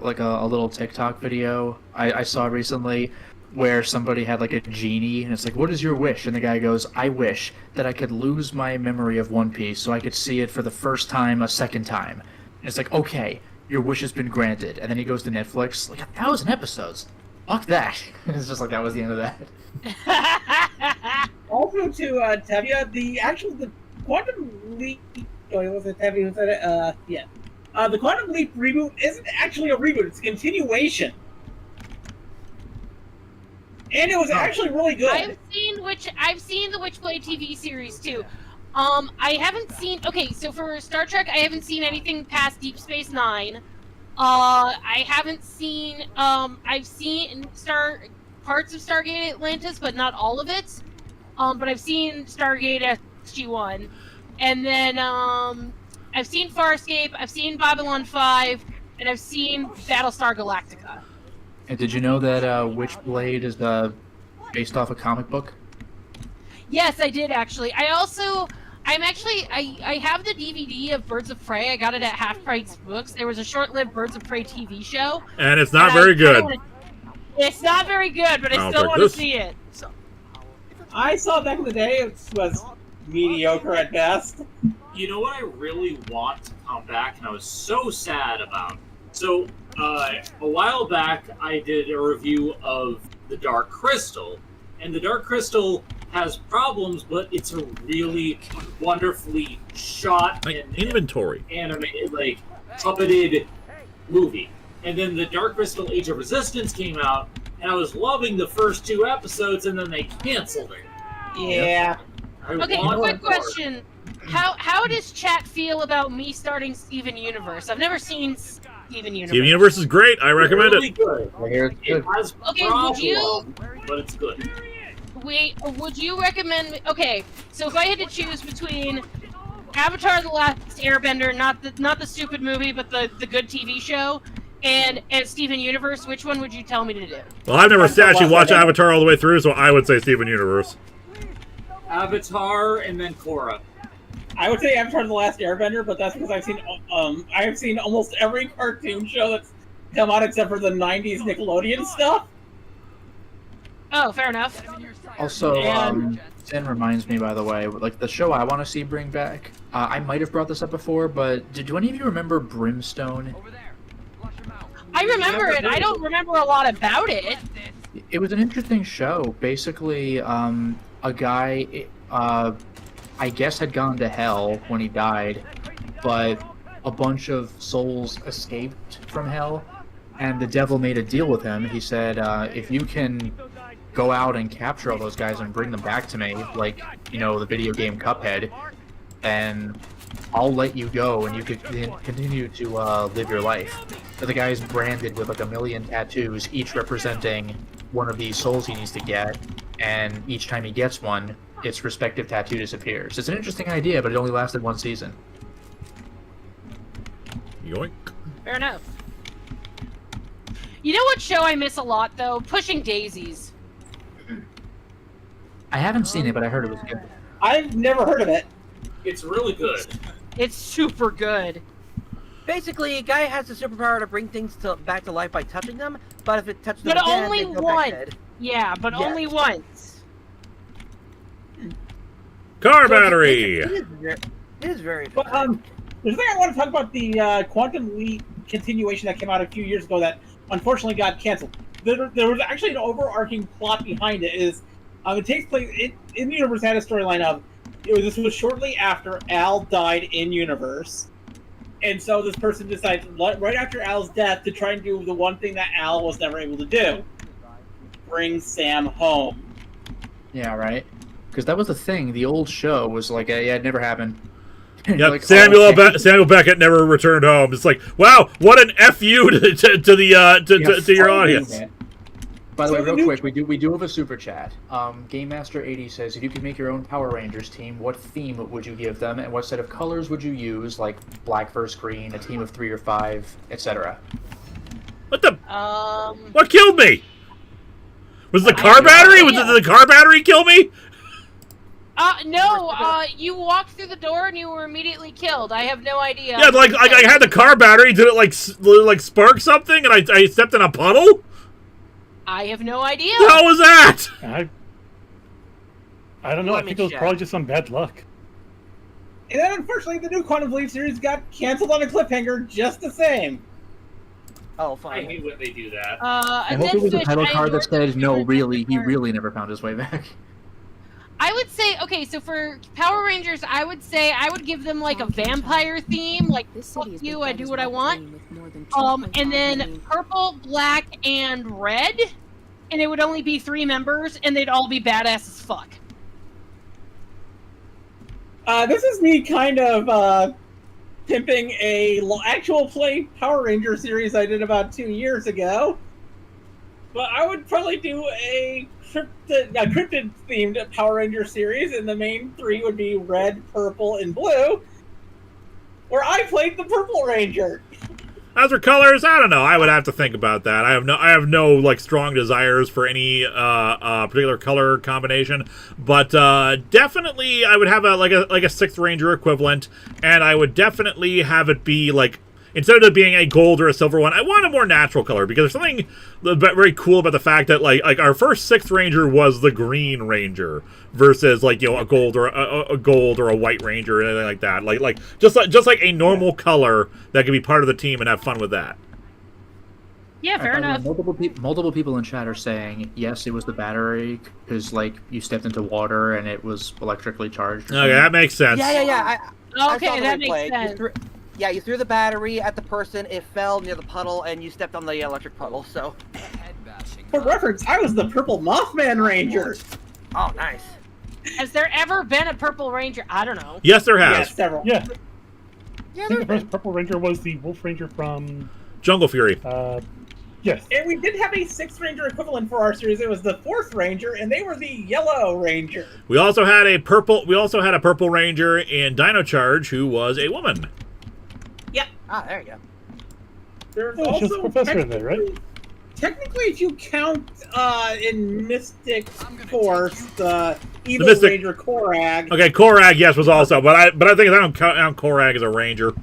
like a little TikTok video I saw recently where somebody had like a genie, and it's like, what is your wish? And the guy goes, I wish that I could lose my memory of One Piece so I could see it for the first time a second time. And it's like, okay, your wish has been granted. And then he goes to Netflix, like 1,000 episodes. Fuck that. It's just like that was the end of that. Also to Tevya, the Quantum Leap. Oh, was it Tevya who said it? Yeah. The Quantum Leap reboot isn't actually a reboot; it's a continuation. And it was actually really good. I've seen the Witchblade TV series too. I haven't seen. Okay, so for Star Trek, I haven't seen anything past Deep Space Nine. I haven't seen. I've seen parts of Stargate Atlantis, but not all of it. But I've seen Stargate SG-1, and then I've seen Farscape. I've seen Babylon 5, and I've seen Battlestar Galactica. And did you know that Witchblade is based off a comic book? Yes, I did actually. I have the DVD of Birds of Prey. I got it at Half Price Books. There was a short-lived Birds of Prey TV show. And it's not very good. It's not very good, but I still want to see it. So. I saw back in the day, it was mediocre at best. You know what I really want to come back, and I was so sad about? So, a while back, I did a review of The Dark Crystal, and The Dark Crystal has problems, but it's a really wonderfully shot and inventory animated, like puppeted movie. And then The Dark Crystal Age of Resistance came out, and I was loving the first 2 episodes, and then they canceled it. Yeah. Okay, quick question. How does chat feel about me starting Steven Universe? I've never seen Steven Universe. Steven Universe is great. I recommend really it. Good. It has Okay, but it's good. Would you recommend? Okay, so if I had to choose between Avatar: The Last Airbender, not the stupid movie, but the good TV show, and Steven Universe, which one would you tell me to do? Well, I've never actually watched Avatar all the way through, so I would say Steven Universe. Avatar and then Korra. I would say Avatar: The Last Airbender, but that's because I have seen almost every cartoon show that's come out except for the '90s Nickelodeon stuff. Oh, fair enough. Also, Zen reminds me, by the way, like the show I want to see bring back. I might have brought this up before, but do any of you remember Brimstone? I remember it. I don't remember a lot about it. It was an interesting show. Basically, a guy, I guess, had gone to hell when he died, but a bunch of souls escaped from hell, and the devil made a deal with him. He said, if you can go out and capture all those guys and bring them back to me, like, you know, the video game Cuphead, and I'll let you go and you can continue to live your life. So the guy's branded with like 1 million tattoos, each representing one of these souls he needs to get, and each time he gets one, its respective tattoo disappears. It's an interesting idea, but it only lasted 1 season. Yoink. Fair enough. You know what show I miss a lot, though? Pushing Daisies. I haven't seen it, but I heard it was good. I've never heard of it. It's really good. It's super good. Basically, a guy has the superpower to bring things back to life by touching them, but if it touches them But again, only they go back once. dead. Yeah, but Yeah. only once. Car So battery! It is very But there's a thing I want to talk about, the Quantum Leap continuation that came out a few years ago that unfortunately got canceled. There was actually an overarching plot behind it. It takes place in the universe had a storyline of this was shortly after Al died in universe, and so this person decides right after Al's death to try and do the one thing that Al was never able to do: bring Sam home. Yeah, right. Because that was the thing. The old show was like, yeah, it never happened. Yep, Like, Samuel Beckett never returned home. It's like, wow, what an fu to your audience. By the way, real quick, we do have a super chat. Game Master 80 says, if you could make your own Power Rangers team, what theme would you give them, and what set of colors would you use, like black versus green, a team of 3 or 5, etc.? What the? What killed me? Was the car battery? Did the car battery kill me? No, you walked through the door and you were immediately killed. I have no idea. Yeah, like I had the car battery. Did it like spark something and I stepped in a puddle? I have no idea. How was that? I don't know. I think it was probably just some bad luck. And then, unfortunately, the new Quantum Leap series got canceled on a cliffhanger just the same. Oh, I fine. hate when they do that. I hope it was a title card that said, no, really, he really never found his way back. I would say, okay, so for Power Rangers, I would say I would give them like a vampire theme, like fuck you, I do what I want. And then purple, black, and red, and it would only be 3 members, and they'd all be badass as fuck. This is me kind of pimping a actual play Power Ranger series I did about 2 years ago. But I would probably do a cryptid-themed Power Ranger series, and the main 3 would be red, purple, and blue, where I played the Purple Ranger. As for colors, I don't know. I would have to think about that. I have no like strong desires for any particular color combination, but definitely I would have a 6th Ranger equivalent, and I would definitely have it be like instead of it being a gold or a silver one, I want a more natural color, because there's something very cool about the fact that like our first 6th Ranger was the Green Ranger versus like, you know, a gold or a white Ranger or anything like that. Like just like a normal color that can be part of the team and have fun with that. Yeah, fair enough. Multiple people in chat are saying yes, it was the battery because like you stepped into water and it was electrically charged. Okay, that makes sense. Yeah. Okay, that makes sense. You threw the battery at the person, it fell near the puddle, and you stepped on the electric puddle, so... For reference, I was the Purple Mothman Ranger! Oh, nice. Has there ever been a Purple Ranger? I don't know. Yes, there has. Yes, several. Yeah. I think the first Purple Ranger was the Wolf Ranger from... Jungle Fury. Yes. And we did have a 6th Ranger equivalent for our series. It was the 4th Ranger, and they were the Yellow Ranger. We also had a purple Ranger in Dino Charge who was a woman. Yeah. Ah, there you go. There's Oh, she's a also professor in there, right? Technically, if you count in Mystic Force, the Evil Mystic Ranger Korag. Okay, Korag, yes, was also, but I think I don't count Korag as a Ranger.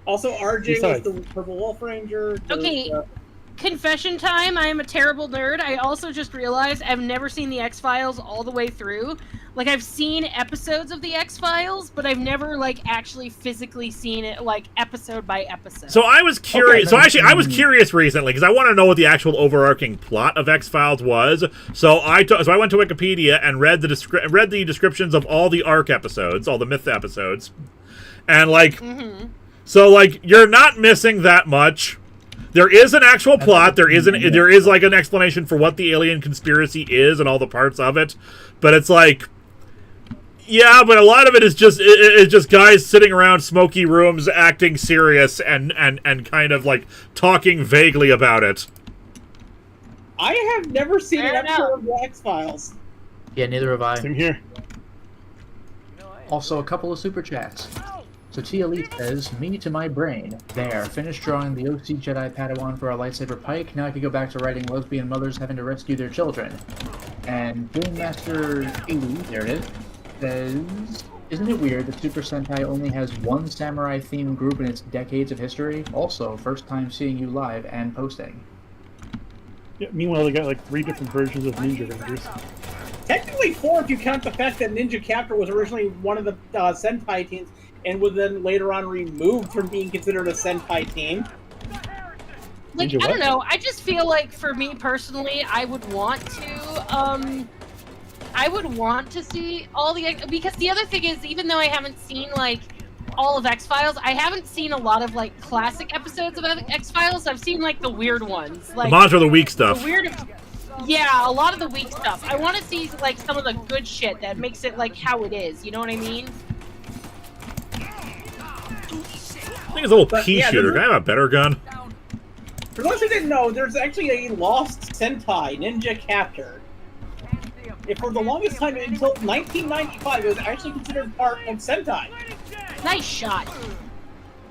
Also, RJ was the Purple Wolf Ranger. Okay, confession time. I am a terrible nerd. I also just realized I've never seen the X-Files all the way through. Like, I've seen episodes of the X-Files, but I've never, like, actually physically seen it, like, episode by episode. So I was curious. I was curious recently because I want to know what the actual overarching plot of X-Files was. So I went to Wikipedia and read the descriptions of all the ARC episodes, all the Myth episodes, and like. So, like, you're not missing that much. There is an actual plot. There is like an explanation for what the alien conspiracy is and all the parts of it. But it's like, yeah, but a lot of it is just guys sitting around smoky rooms acting serious and kind of like talking vaguely about it. I have never seen an episode of the X-Files. Yeah, neither have I. Same here. Also, a couple of super chats. So Tia Lee says, me to my brain. There, finished drawing the OC Jedi Padawan for a lightsaber pike. Now I can go back to writing lesbian mothers having to rescue their children. And Game Master 80, there it is, says, isn't it weird that Super Sentai only has one samurai-themed group in its decades of history? Also, first time seeing you live and posting. Yeah, meanwhile, they got like 3 different versions of Ninja Rangers. Technically 4 if you count the fact that Ninja Captor was originally one of the Sentai teams and was then later on removed from being considered a Sentai team. Like, I don't know, I just feel like, for me personally, I would want to see all the, because the other thing is, even though I haven't seen, like, all of X-Files, I haven't seen a lot of, like, classic episodes of X-Files. I've seen, like, the weird ones. Like, the Monster of the Week stuff. Yeah, a lot of the weak stuff. I want to see, like, some of the good shit that makes it, like, how it is. You know what I mean? I think it's a little pea shooter. Can I have a better gun? For those who didn't know, there's actually a lost Sentai, Ninja Captor. For the longest time, until 1995, it was actually considered part of Sentai. Nice shot.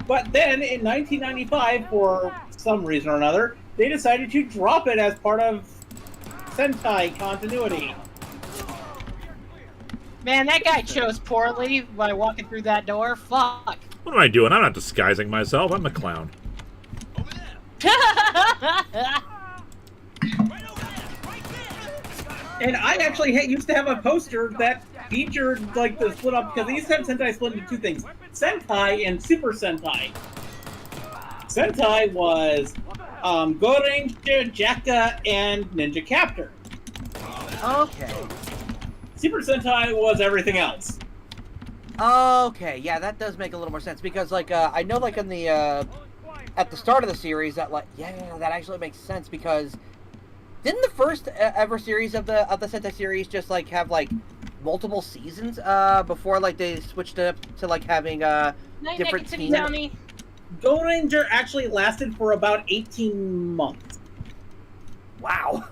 But then, in 1995, for some reason or another, they decided to drop it as part of Sentai continuity. Man, that guy chose poorly by walking through that door. Fuck. What am I doing? I'm not disguising myself. I'm the clown. And I actually used to have a poster that featured like the split up, because they used to have Sentai split into 2 things: Sentai and Super Sentai. Sentai was Go Ranger, Jacka, and Ninja Captor. Okay. Super Sentai was everything else. Okay, yeah, that does make a little more sense, because like I know like in the at the start of the series that like that actually makes sense, because didn't the first ever series of the Sentai series just like have like multiple seasons before like they switched it up to like having different teams? Go Ranger actually lasted for about 18 months. Wow.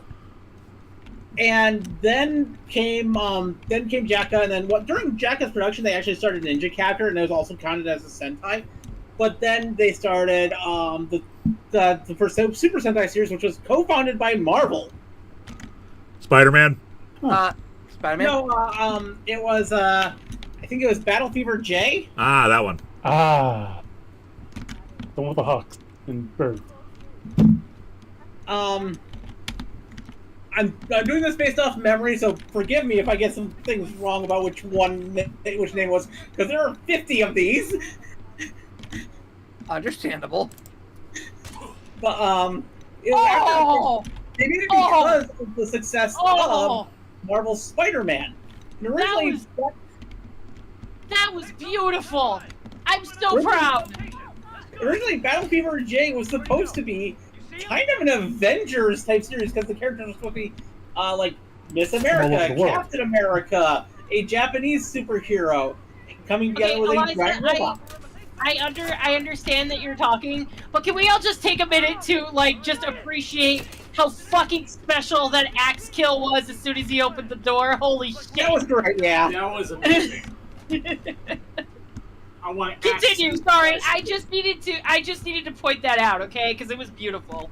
And then came Jacka, and then during Jacka's production they actually started Ninja Captor, and it was also counted as a Sentai. But then they started the first Super Sentai series, which was co-founded by Marvel. Spider-Man. Spider-Man. No, it was I think it was Battle Fever J. Ah, that one. Ah. The one with the hawks and birds. I'm doing this based off memory, so forgive me if I get some things wrong about which name was, because there are 50 of these. Understandable. But it was they did it because of the success of Marvel's Spider-Man. And originally, that was beautiful. I'm so proud. Originally, Battle Fever J was supposed to be kind of an Avengers type series because the characters were supposed to be like Miss America, Captain America, a Japanese superhero coming together with a giant robot. I understand that you're talking, but can we all just take a minute to like just appreciate how fucking special that axe kill was as soon as he opened the door? Holy shit! That was great. Yeah, that was amazing. I want continue. Sorry, I just needed to point that out, okay? Because it was beautiful.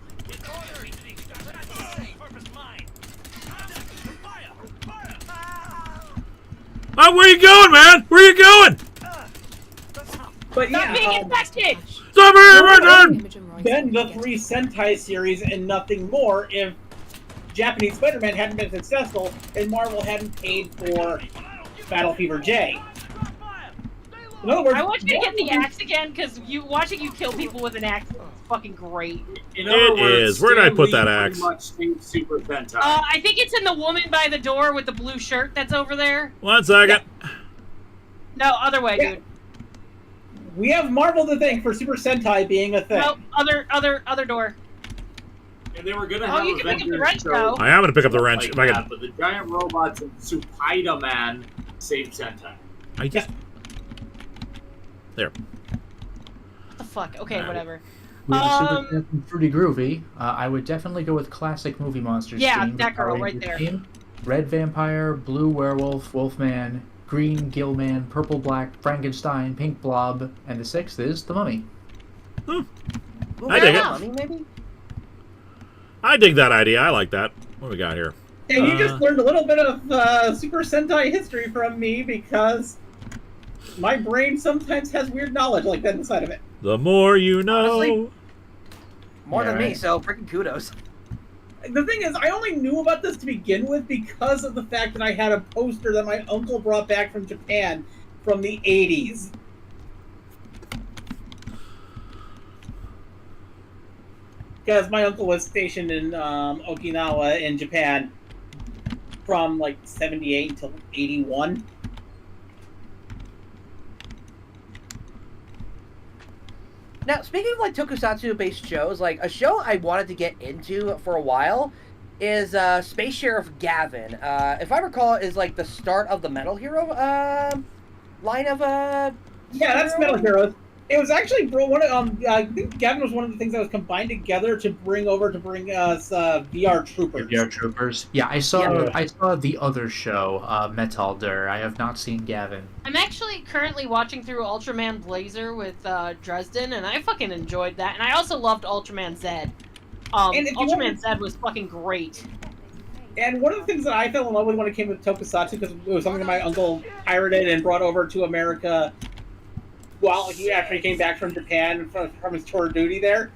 Oh, where you going, man? Where you going? But Stop being infected! Stop being Then the 3 Sentai series and nothing more if Japanese Spider-Man hadn't been successful and Marvel hadn't paid for Battle Fever J. In other words, I want you to get the axe again, because watching you kill people with an axe is fucking great. In other words, Where did I put that axe? Super Sentai. I think it's in the woman by the door with the blue shirt that's over there. 1 second. No, other way, dude. We have Marvel to thank for Super Sentai being a thing. No, other door. And they were gonna have you can pick up the wrench, though. I am gonna pick up the wrench. Like If I that, can... but the giant robots and Spider-Man saved Sentai. I just... There. What the fuck? Okay, whatever. We have Super Captain Fruity Groovy. I would definitely go with classic movie monsters. Yeah, theme, that girl Power right Rangers there. Theme. Red Vampire, Blue Werewolf, Wolfman, Green Gillman, Purple Black, Frankenstein, Pink Blob, and the 6th is the Mummy. I dig it. Mummy, maybe? I dig that idea. I like that. What do we got here? And you just learned a little bit of Super Sentai history from me because my brain sometimes has weird knowledge like that inside of it. The more you know. Honestly, more than me, so freaking kudos. The thing is, I only knew about this to begin with because of the fact that I had a poster that my uncle brought back from Japan from the 80s. Because my uncle was stationed in Okinawa in Japan from like 78 until 81. Now, speaking of like tokusatsu-based shows, like a show I wanted to get into for a while is Space Sheriff Gavin. If I recall, is like the start of the Metal Hero line of Yeah, that's Metal Heroes. It was actually one of I think Gavin was one of the things that was combined together to bring us VR Troopers. VR Troopers. Yeah, I saw the other show, Metalder. I have not seen Gavin. I'm actually currently watching through Ultraman Blazer with Dresden, and I fucking enjoyed that. And I also loved Ultraman Z. Ultraman Z was fucking great. And one of the things that I fell in love with when it came to tokusatsu, because it was something that my uncle pirated and brought over to America while he actually came back from Japan from his tour duty there,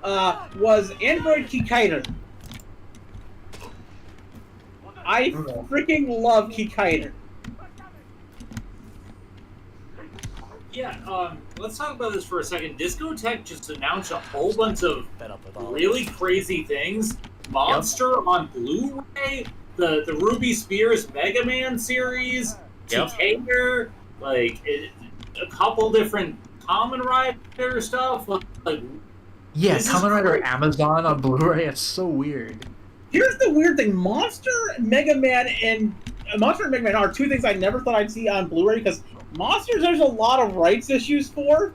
was Android Kikaider. I freaking love Kikaider. Yeah, let's talk about this for a second. Discotech just announced a whole bunch of really crazy things. Monster on Blu-ray, the Ruby Spears Mega Man series, Kikaider, a couple different Kamen Rider stuff. Yeah, Kamen Rider Amazon on Blu-ray. It's so weird. Here's the weird thing: Monster and Mega Man are two things I never thought I'd see on Blu-ray because Monsters there's a lot of rights issues for.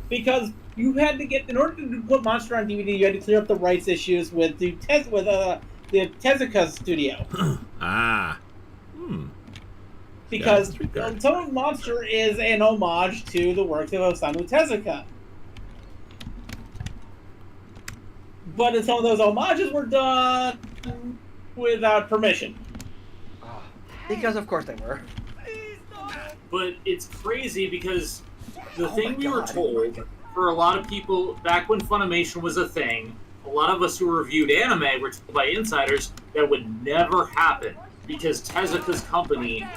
Because you had to get in order to put Monster on DVD, you had to clear up the rights issues with the Tezuka studio. Because some of Monster is an homage to the works of Osamu Tezuka. But some of those homages were done without permission. Because of course they were. But it's crazy because The thing we were told, for a lot of people, back when Funimation was a thing, a lot of us who reviewed anime were told by insiders that would never happen because Tezuka's company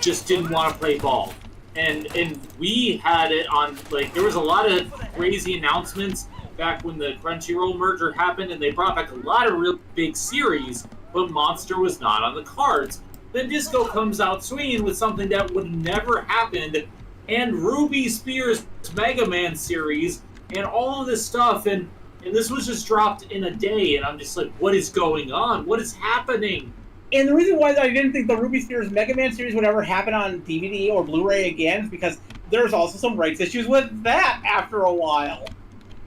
just didn't want to play ball. And we had it on, like, there was a lot of crazy announcements back when the Crunchyroll merger happened, and they brought back a lot of real big series, but Monster was not on the cards. Then Disco comes out swinging with something that would never happened, and Ruby Spears' Mega Man series, and all of this stuff, and this was just dropped in a day, and I'm just like, what is going on? What is happening? And the reason why I didn't think the Ruby Spears Mega Man series would ever happen on DVD or Blu-ray again is because there's also some rights issues with that after a while.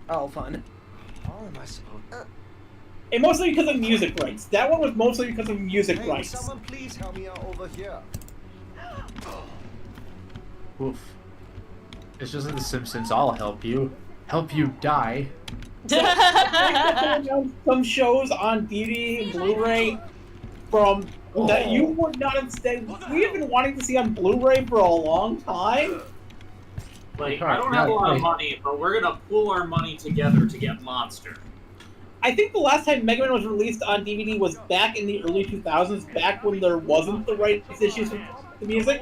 Oh, fun. And mostly because of music rights. That one was mostly because of music rights. Someone please help me out over here. Oof. It's just like The Simpsons. I'll help you. Help you die. Some shows on DVD and Blu-ray from that you would not have said. We have been wanting to see on Blu-ray for a long time. Like, I don't have a lot of money, but we're gonna pool our money together to get Monster. I think the last time Mega Man was released on DVD was back in the early 2000s, back when there wasn't the rights issues with the music.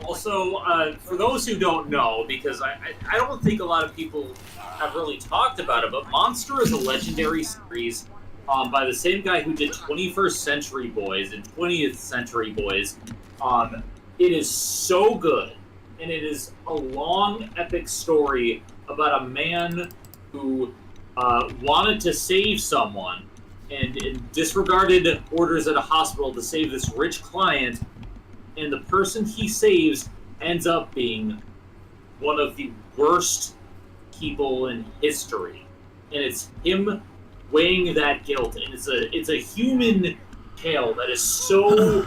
Also, for those who don't know, because I don't think a lot of people have really talked about it, but Monster is a legendary series by the same guy who did 21st Century Boys and 20th Century Boys. It is so good, and it is a long, epic story about a man who wanted to save someone and disregarded orders at a hospital to save this rich client, and the person he saves ends up being one of the worst people in history. And it's him weighing that guilt, and it's a human tale that is so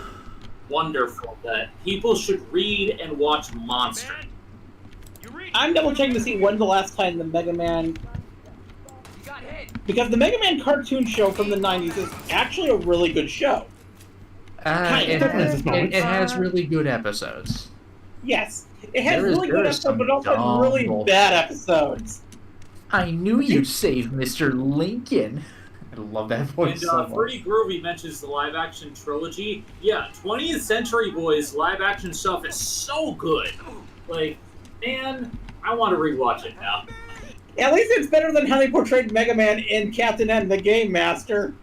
wonderful that people should read and watch Monster. I'm double checking to see when's the last time the Mega Man, because the Mega Man cartoon show from the 90s is actually a really good show. It has really good episodes. Yes, it has really good episodes, but also really bad episodes. I knew you'd save Mr. Lincoln. I love that voice so much. Pretty Groovy mentions the live-action trilogy. Yeah, 20th Century Boys live-action stuff is so good. Like, man, I want to rewatch it now. At least it's better than how they portrayed Mega Man in Captain N, the Game Master.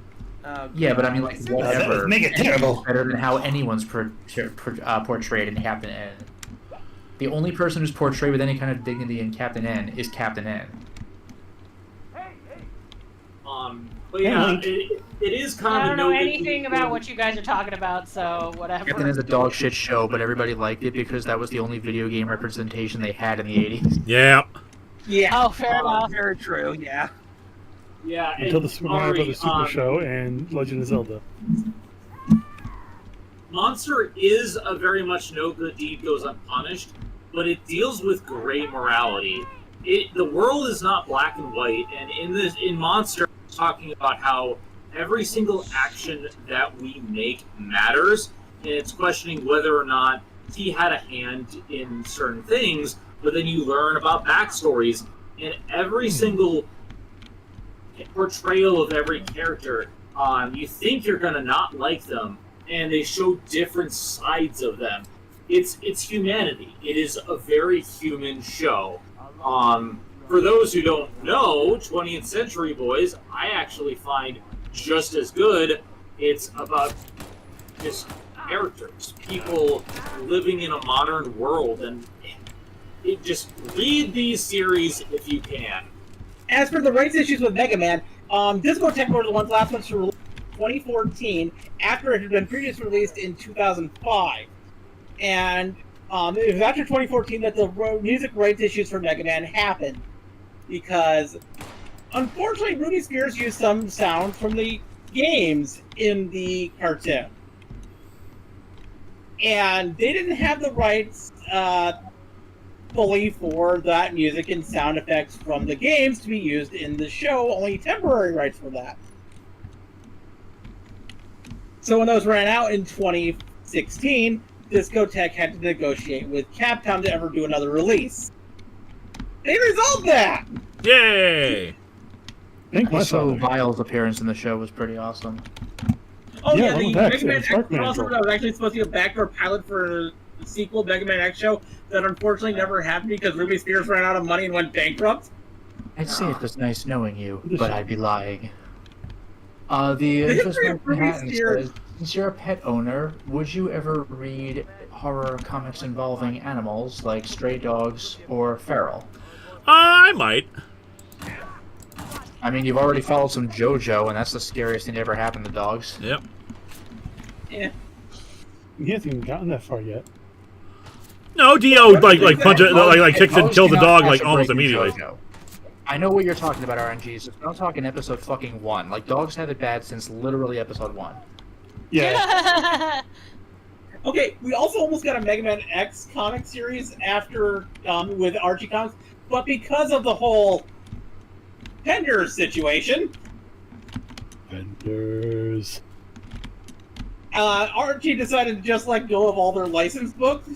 Yeah, but I mean, like, whatever. Make it terrible. Better than how anyone's portrayed in Captain N. The only person who's portrayed with any kind of dignity in Captain N is Captain N. But yeah, it is kind of. I don't know anything about what you guys are talking about, so whatever. Captain N's a dog shit show, but everybody liked it because that was the only video game representation they had in the 80s. Yeah. Yeah. Oh, fair enough. Very true. Yeah. Yeah. Until the Super Show and Legend of Zelda. Monster is a very much no good deed goes unpunished, but it deals with gray morality. The world is not black and white, and in Monster, it's talking about how every single action that we make matters, and it's questioning whether or not he had a hand in certain things, but then you learn about backstories, and every single portrayal of every character, you think you're gonna not like them, and they show different sides of them. It's humanity. It is a very human show. For those who don't know, 20th Century Boys, I actually find just as good. It's about just characters, people living in a modern world, and just read these series if you can. As for the rights issues with Mega Man, Discotech were the ones last ones to release in 2014 after it had been previously released in 2005. And it was after 2014 that the music rights issues for Mega Man happened. Because, unfortunately, Ruby Spears used some sounds from the games in the cartoon. And they didn't have the rights fully for that music and sound effects from the games to be used in the show, only temporary rights for that. So when those ran out in 2016, Discotech had to negotiate with Capcom to ever do another release. They resolved that! Yay! Also, Vile's appearance in the show was pretty awesome. Oh Yeah, yeah, the Mega Mega Man X Dark Man crossover that was actually supposed to be a backdoor pilot for the sequel Mega Man X show that unfortunately never happened because Ruby Spears ran out of money and went bankrupt. I'd say it was nice knowing you, but I'd be lying. The history Investment of Ruby Manhattan Spears. says, since you're a pet owner, would you ever read horror comics involving animals like stray dogs or feral? I might. I mean, you've already followed some JoJo, and that's the scariest thing to ever happen to dogs. Yep. Yeah. He hasn't even gotten that far yet. No, Dio like punch it, like kicks and kills the dog like almost immediately. JoJo. I know what you're talking about, RNGs. I'm talking episode fucking 1. Like, dogs have it bad since literally episode 1. Yeah. Okay, we also almost got a Mega Man X comic series after with Archie Comics, but because of the whole Pender situation, Vendors. Archie decided to just let go of all their licensed books.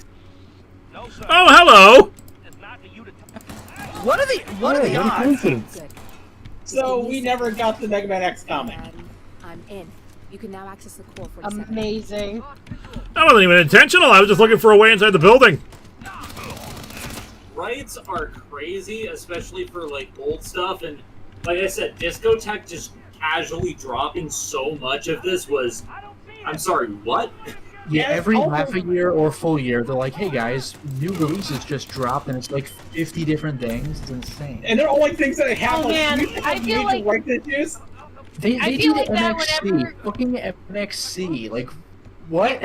Oh, hello! What are the odds? So we never got the Mega Man X comic. I'm in. You can now access the core 47. Amazing. That wasn't even intentional. I was just looking for a way inside the building. Rights are crazy, especially for like old stuff, and like I said, Discotech just casually dropping so much of this was, I'm sorry, what? Yeah, every half a year or full year, they're like, hey guys, new releases just dropped, and it's like 50 different things. It's insane. And they're all like things that have I feel like right issues. They I do feel the like that MXC, whenever- fucking MXC, like, what?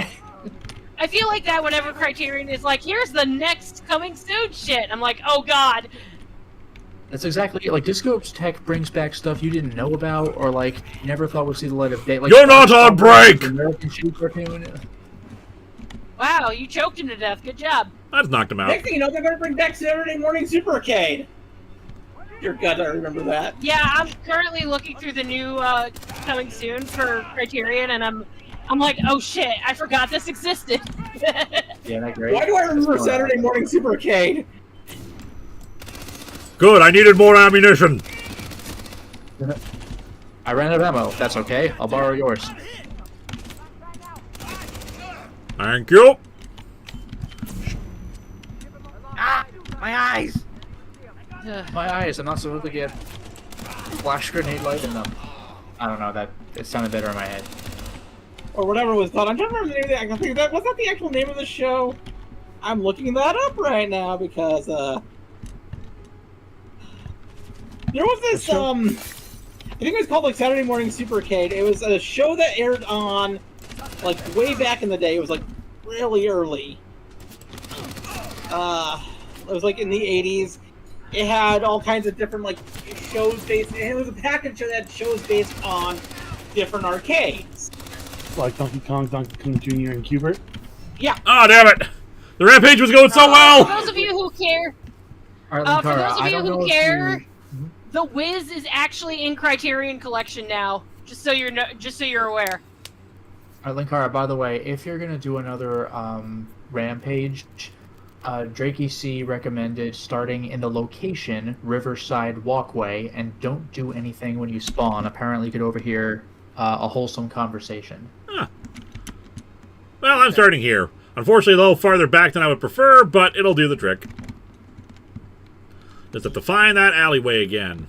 I feel like that whenever Criterion is like, here's the next coming soon shit. I'm like, oh god. That's exactly it. Like, Discotech brings back stuff you didn't know about, or like, never thought would see the light of day. Like, You're not on break! American Shitty cartoon. Wow, you choked him to death. Good job. I just knocked him out. Next thing you know, they're going to bring back Saturday Morning Supercade. Dear God, I remember that. Yeah, I'm currently looking through the new coming soon for Criterion, and I'm like, oh shit, I forgot this existed. Yeah, that's great. Why do I remember Saturday Morning Supercade? Good, I needed more ammunition. I ran out of ammo. That's okay. I'll borrow yours. Thank you. Ah, my eyes. My eyes. I'm not supposed to get flash grenade light in them. I don't know. That it sounded better in my head. Or whatever it was called. I'm trying to remember the name of the actual thing. Was that the actual name of the show? I'm looking that up right now because there was this I think it was called like Saturday Morning Supercade. It was a show that aired on like way back in the day. It was like really early. It was like in the 80s. It had all kinds of different like shows based, and it was a package that had shows based on different arcades. Like Donkey Kong Jr. and Qbert? Yeah. Oh, damn it. The Rampage was going so well. For those of you who care, All right, for Linkara, those of I you don't know who if care, The Wiz is actually in Criterion Collection now. Just so you're aware. All right, Linkara, by the way, if you're gonna do another Rampage, Drakey C recommended starting in the location Riverside Walkway, and don't do anything when you spawn. Apparently, you could overhear a wholesome conversation. Huh. Well, I'm starting here. Unfortunately, a little farther back than I would prefer, but it'll do the trick. Just have to find that alleyway again.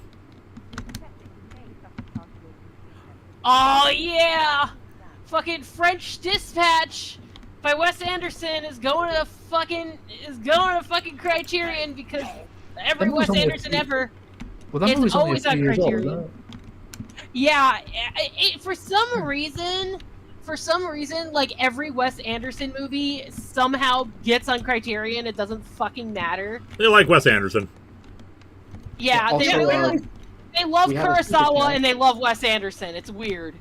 Oh yeah! Fucking French Dispatch by Wes Anderson is going to fucking Criterion because every That movie's Wes only a Anderson few- ever Well, that is movie's only a always few on years old, Criterion. isn't it? Yeah, for some reason, like every Wes Anderson movie somehow gets on Criterion. It doesn't fucking matter. They like Wes Anderson. Yeah, Also, they love we have a super Kurosawa chat. and they love Wes Anderson. It's weird.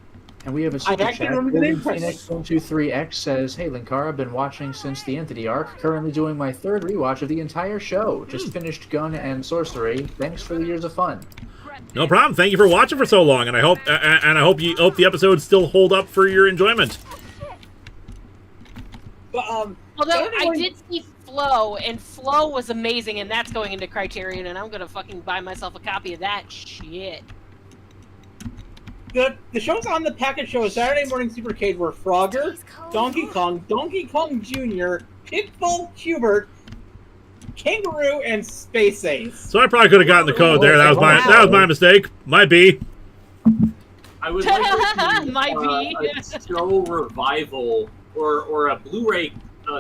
And we have a super actually chat. remember the name. Phoenix123X says, "Hey Linkara, been watching since the Entity arc. Currently doing my third rewatch of the entire show. Just finished Gun and Sorcery. Thanks for the years of fun." No problem. Thank you for watching for so long, and I hope the episodes still hold up for your enjoyment. But, although I did see Flow, and Flow was amazing, and that's going into Criterion, and I'm gonna fucking buy myself a copy of that shit. The shows on the package show Saturday Morning Supercade were Frogger, Donkey Kong Jr., Pitbull, Hubert, Kangaroo, and Space Ace. So I probably could have gotten the code there. That was my mistake. Might be. I would like to see Might be. a show revival or a Blu-ray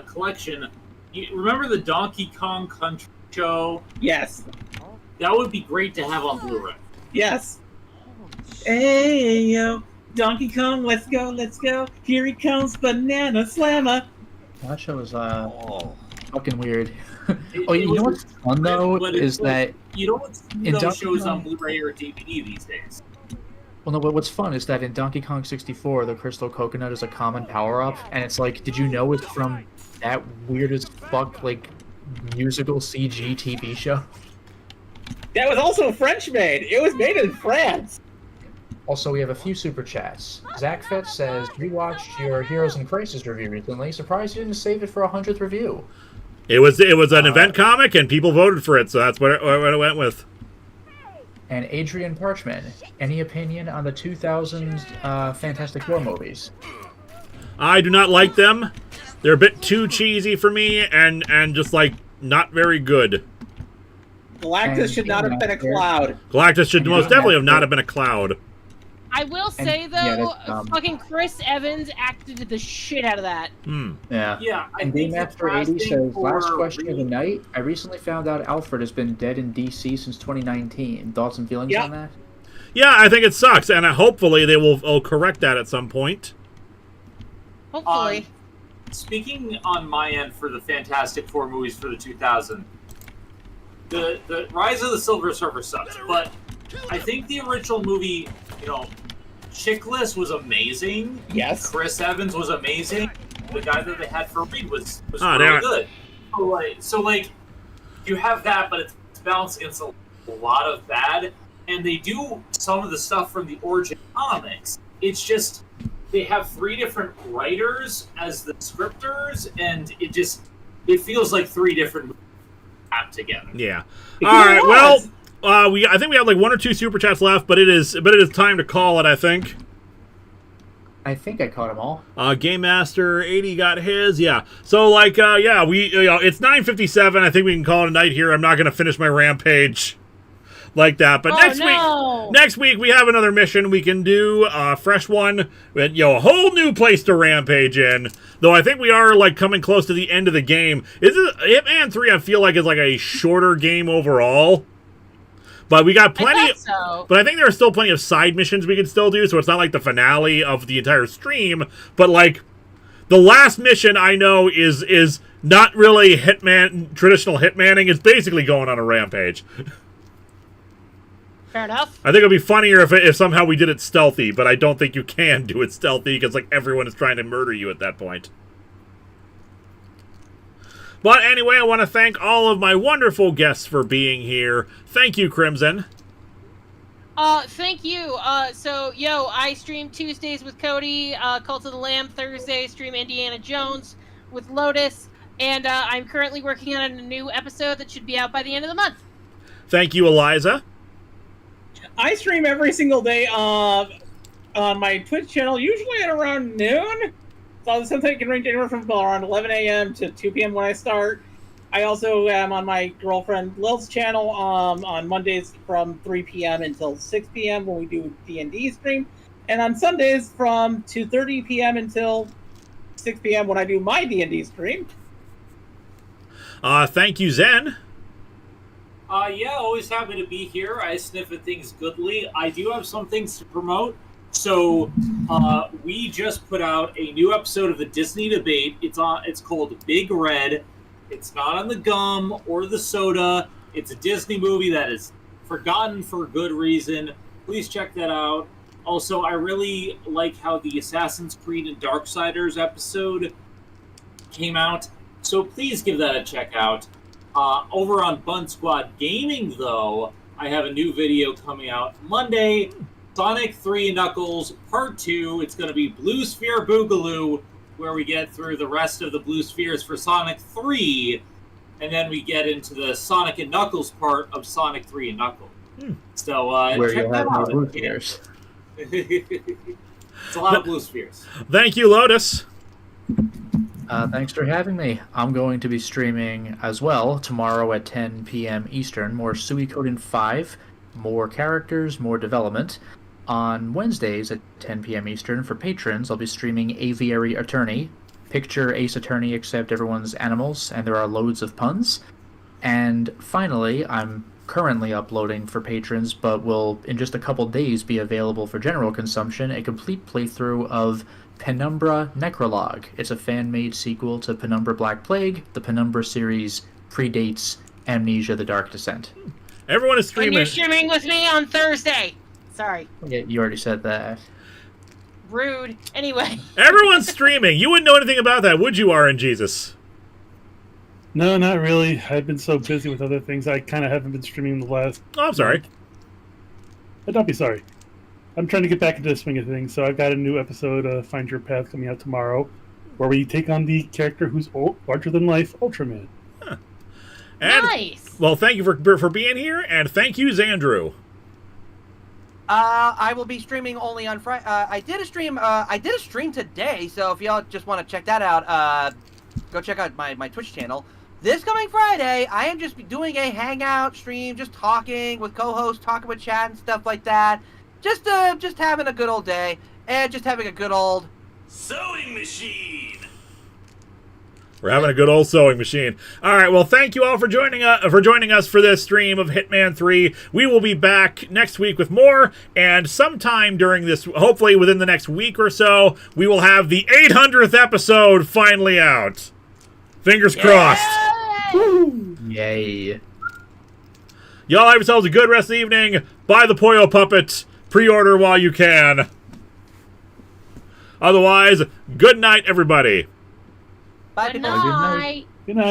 collection. You remember the Donkey Kong Country show? Yes. That would be great to have on Blu-ray. Yes. Hey, yo. Donkey Kong, let's go, let's go. Here he comes, Banana Slammer. That show was fucking weird. Oh, you know what's fun though is that you don't see those shows on Blu-ray or DVD these days. Well, no, but what's fun is that in Donkey Kong 64, the crystal coconut is a common power-up, and it's like, did you know it's from that weird as fuck, like, musical CG TV show? That was also French-made. It was made in France. Also, we have a few super chats. Zach Fetch says, rewatched your Heroes in Crisis review recently. Surprised you didn't save it for a 100th review. It was an event comic, and people voted for it, so that's what I went with. And Adrian Parchman, any opinion on the 2000s Fantastic Four movies? I do not like them. They're a bit too cheesy for me, and just like not very good. Galactus should not have been a cloud. Galactus should most definitely have not have been a cloud. I will say though, fucking Chris Evans acted the shit out of that. Yeah. Yeah. And Game Master 80 says, last question of the night. I recently found out Alfred has been dead in DC since 2019. Thoughts and feelings on that? Yeah, I think it sucks, and hopefully they will correct that at some point. Hopefully. Speaking on my end for the Fantastic Four movies for the 2000s, the Rise of the Silver Surfer sucks, but I think the original movie, Chickless was amazing. Yes. Chris Evans was amazing. The guy that they had for Reed was really good. So you have that, but it's balanced against a lot of bad. And they do some of the stuff from the origin comics. It's just they have 3 different writers as the scripters, and it feels like 3 different movies together. Yeah. All right. Well. I think we have like 1 or 2 super chats left, but it is time to call it. I think I caught them all. Game Master 80 got his. Yeah. So we it's 9:57. I think we can call it a night here. I'm not gonna finish my Rampage like that, but next week we have another mission we can do, a fresh one with a whole new place to rampage in. Though I think we are like coming close to the end of the game. Hitman 3? I feel like is like a shorter game overall. But we got plenty. But I think there are still plenty of side missions we can still do, so it's not like the finale of the entire stream. But like, the last mission I know is not really traditional hitmanning. It's basically going on a rampage. Fair enough. I think it'd be funnier if somehow we did it stealthy, but I don't think you can do it stealthy because like everyone is trying to murder you at that point. But anyway, I want to thank all of my wonderful guests for being here. Thank you, Crimson. Thank you. I stream Tuesdays with Cody, Cult of the Lamb. Thursday, stream Indiana Jones with Lotus. And I'm currently working on a new episode that should be out by the end of the month. Thank you, Eliza. I stream every single day on my Twitch channel, usually at around noon. So sometimes it can range anywhere from around 11 a.m. to 2 p.m. when I start. I also am on my girlfriend Lil's channel on Mondays from 3 p.m. until 6 p.m. when we do D&D stream. And on Sundays from 2:30 p.m. until 6 p.m. when I do my D&D stream. Thank you, Zen. Always happy to be here. I sniff at things goodly. I do have some things to promote. So, we just put out a new episode of the Disney Debate. It's called Big Red. It's not on the gum or the soda. It's a Disney movie that is forgotten for good reason. Please check that out. Also, I really like how the Assassin's Creed and Darksiders episode came out. So please give that a check out. Over on Bun Squad Gaming, though, I have a new video coming out Monday. Sonic 3 Knuckles Part 2. It's going to be Blue Sphere Boogaloo. where we get through the rest of the blue spheres for Sonic 3, and then we get into the Sonic and Knuckles part of Sonic 3 and Knuckles. So Where check you that have more out. blue spheres. It's a lot of blue spheres. Thank you, Lotus. Thanks for having me. I'm going to be streaming as well tomorrow at 10 p.m. Eastern. More Suikoden 5, more characters, more development. On Wednesdays at 10 p.m. Eastern, for patrons, I'll be streaming Aviary Attorney. Picture Ace Attorney except everyone's animals, and there are loads of puns. And finally, I'm currently uploading for patrons, but will in just a couple days be available for general consumption, a complete playthrough of Penumbra Necrologue. It's a fan-made sequel to Penumbra Black Plague. The Penumbra series predates Amnesia: The Dark Descent. Everyone is streaming. And you're streaming with me on Thursday. Sorry. Yeah, you already said that. Rude. Anyway. Everyone's streaming. You wouldn't know anything about that, would you, RNGesus? No, not really. I've been so busy with other things. I kind of haven't been streaming the last... Oh, I'm sorry. But don't be sorry. I'm trying to get back into the swing of things, so I've got a new episode of Find Your Path coming out tomorrow, where we take on the character who's larger-than-life Ultraman. Huh. And, nice! Well, thank you for being here, and thank you, Xandru. I will be streaming only on Friday. I did a stream today, so if y'all just want to check that out, go check out my Twitch channel. This coming Friday, I am just doing a hangout stream, just talking with co-hosts, talking with chat and stuff like that. Just having a good old day, and just having a good old sewing machine. We're having a good old sewing machine. All right, well, thank you all for joining us for this stream of Hitman 3. We will be back next week with more, and sometime during this, hopefully within the next week or so, we will have the 800th episode finally out. Fingers crossed. Yay. Y'all have yourselves a good rest of the evening. Buy the Puyo Puppet. Pre-order while you can. Otherwise, good night, everybody. Bye, Good people. night. Good night.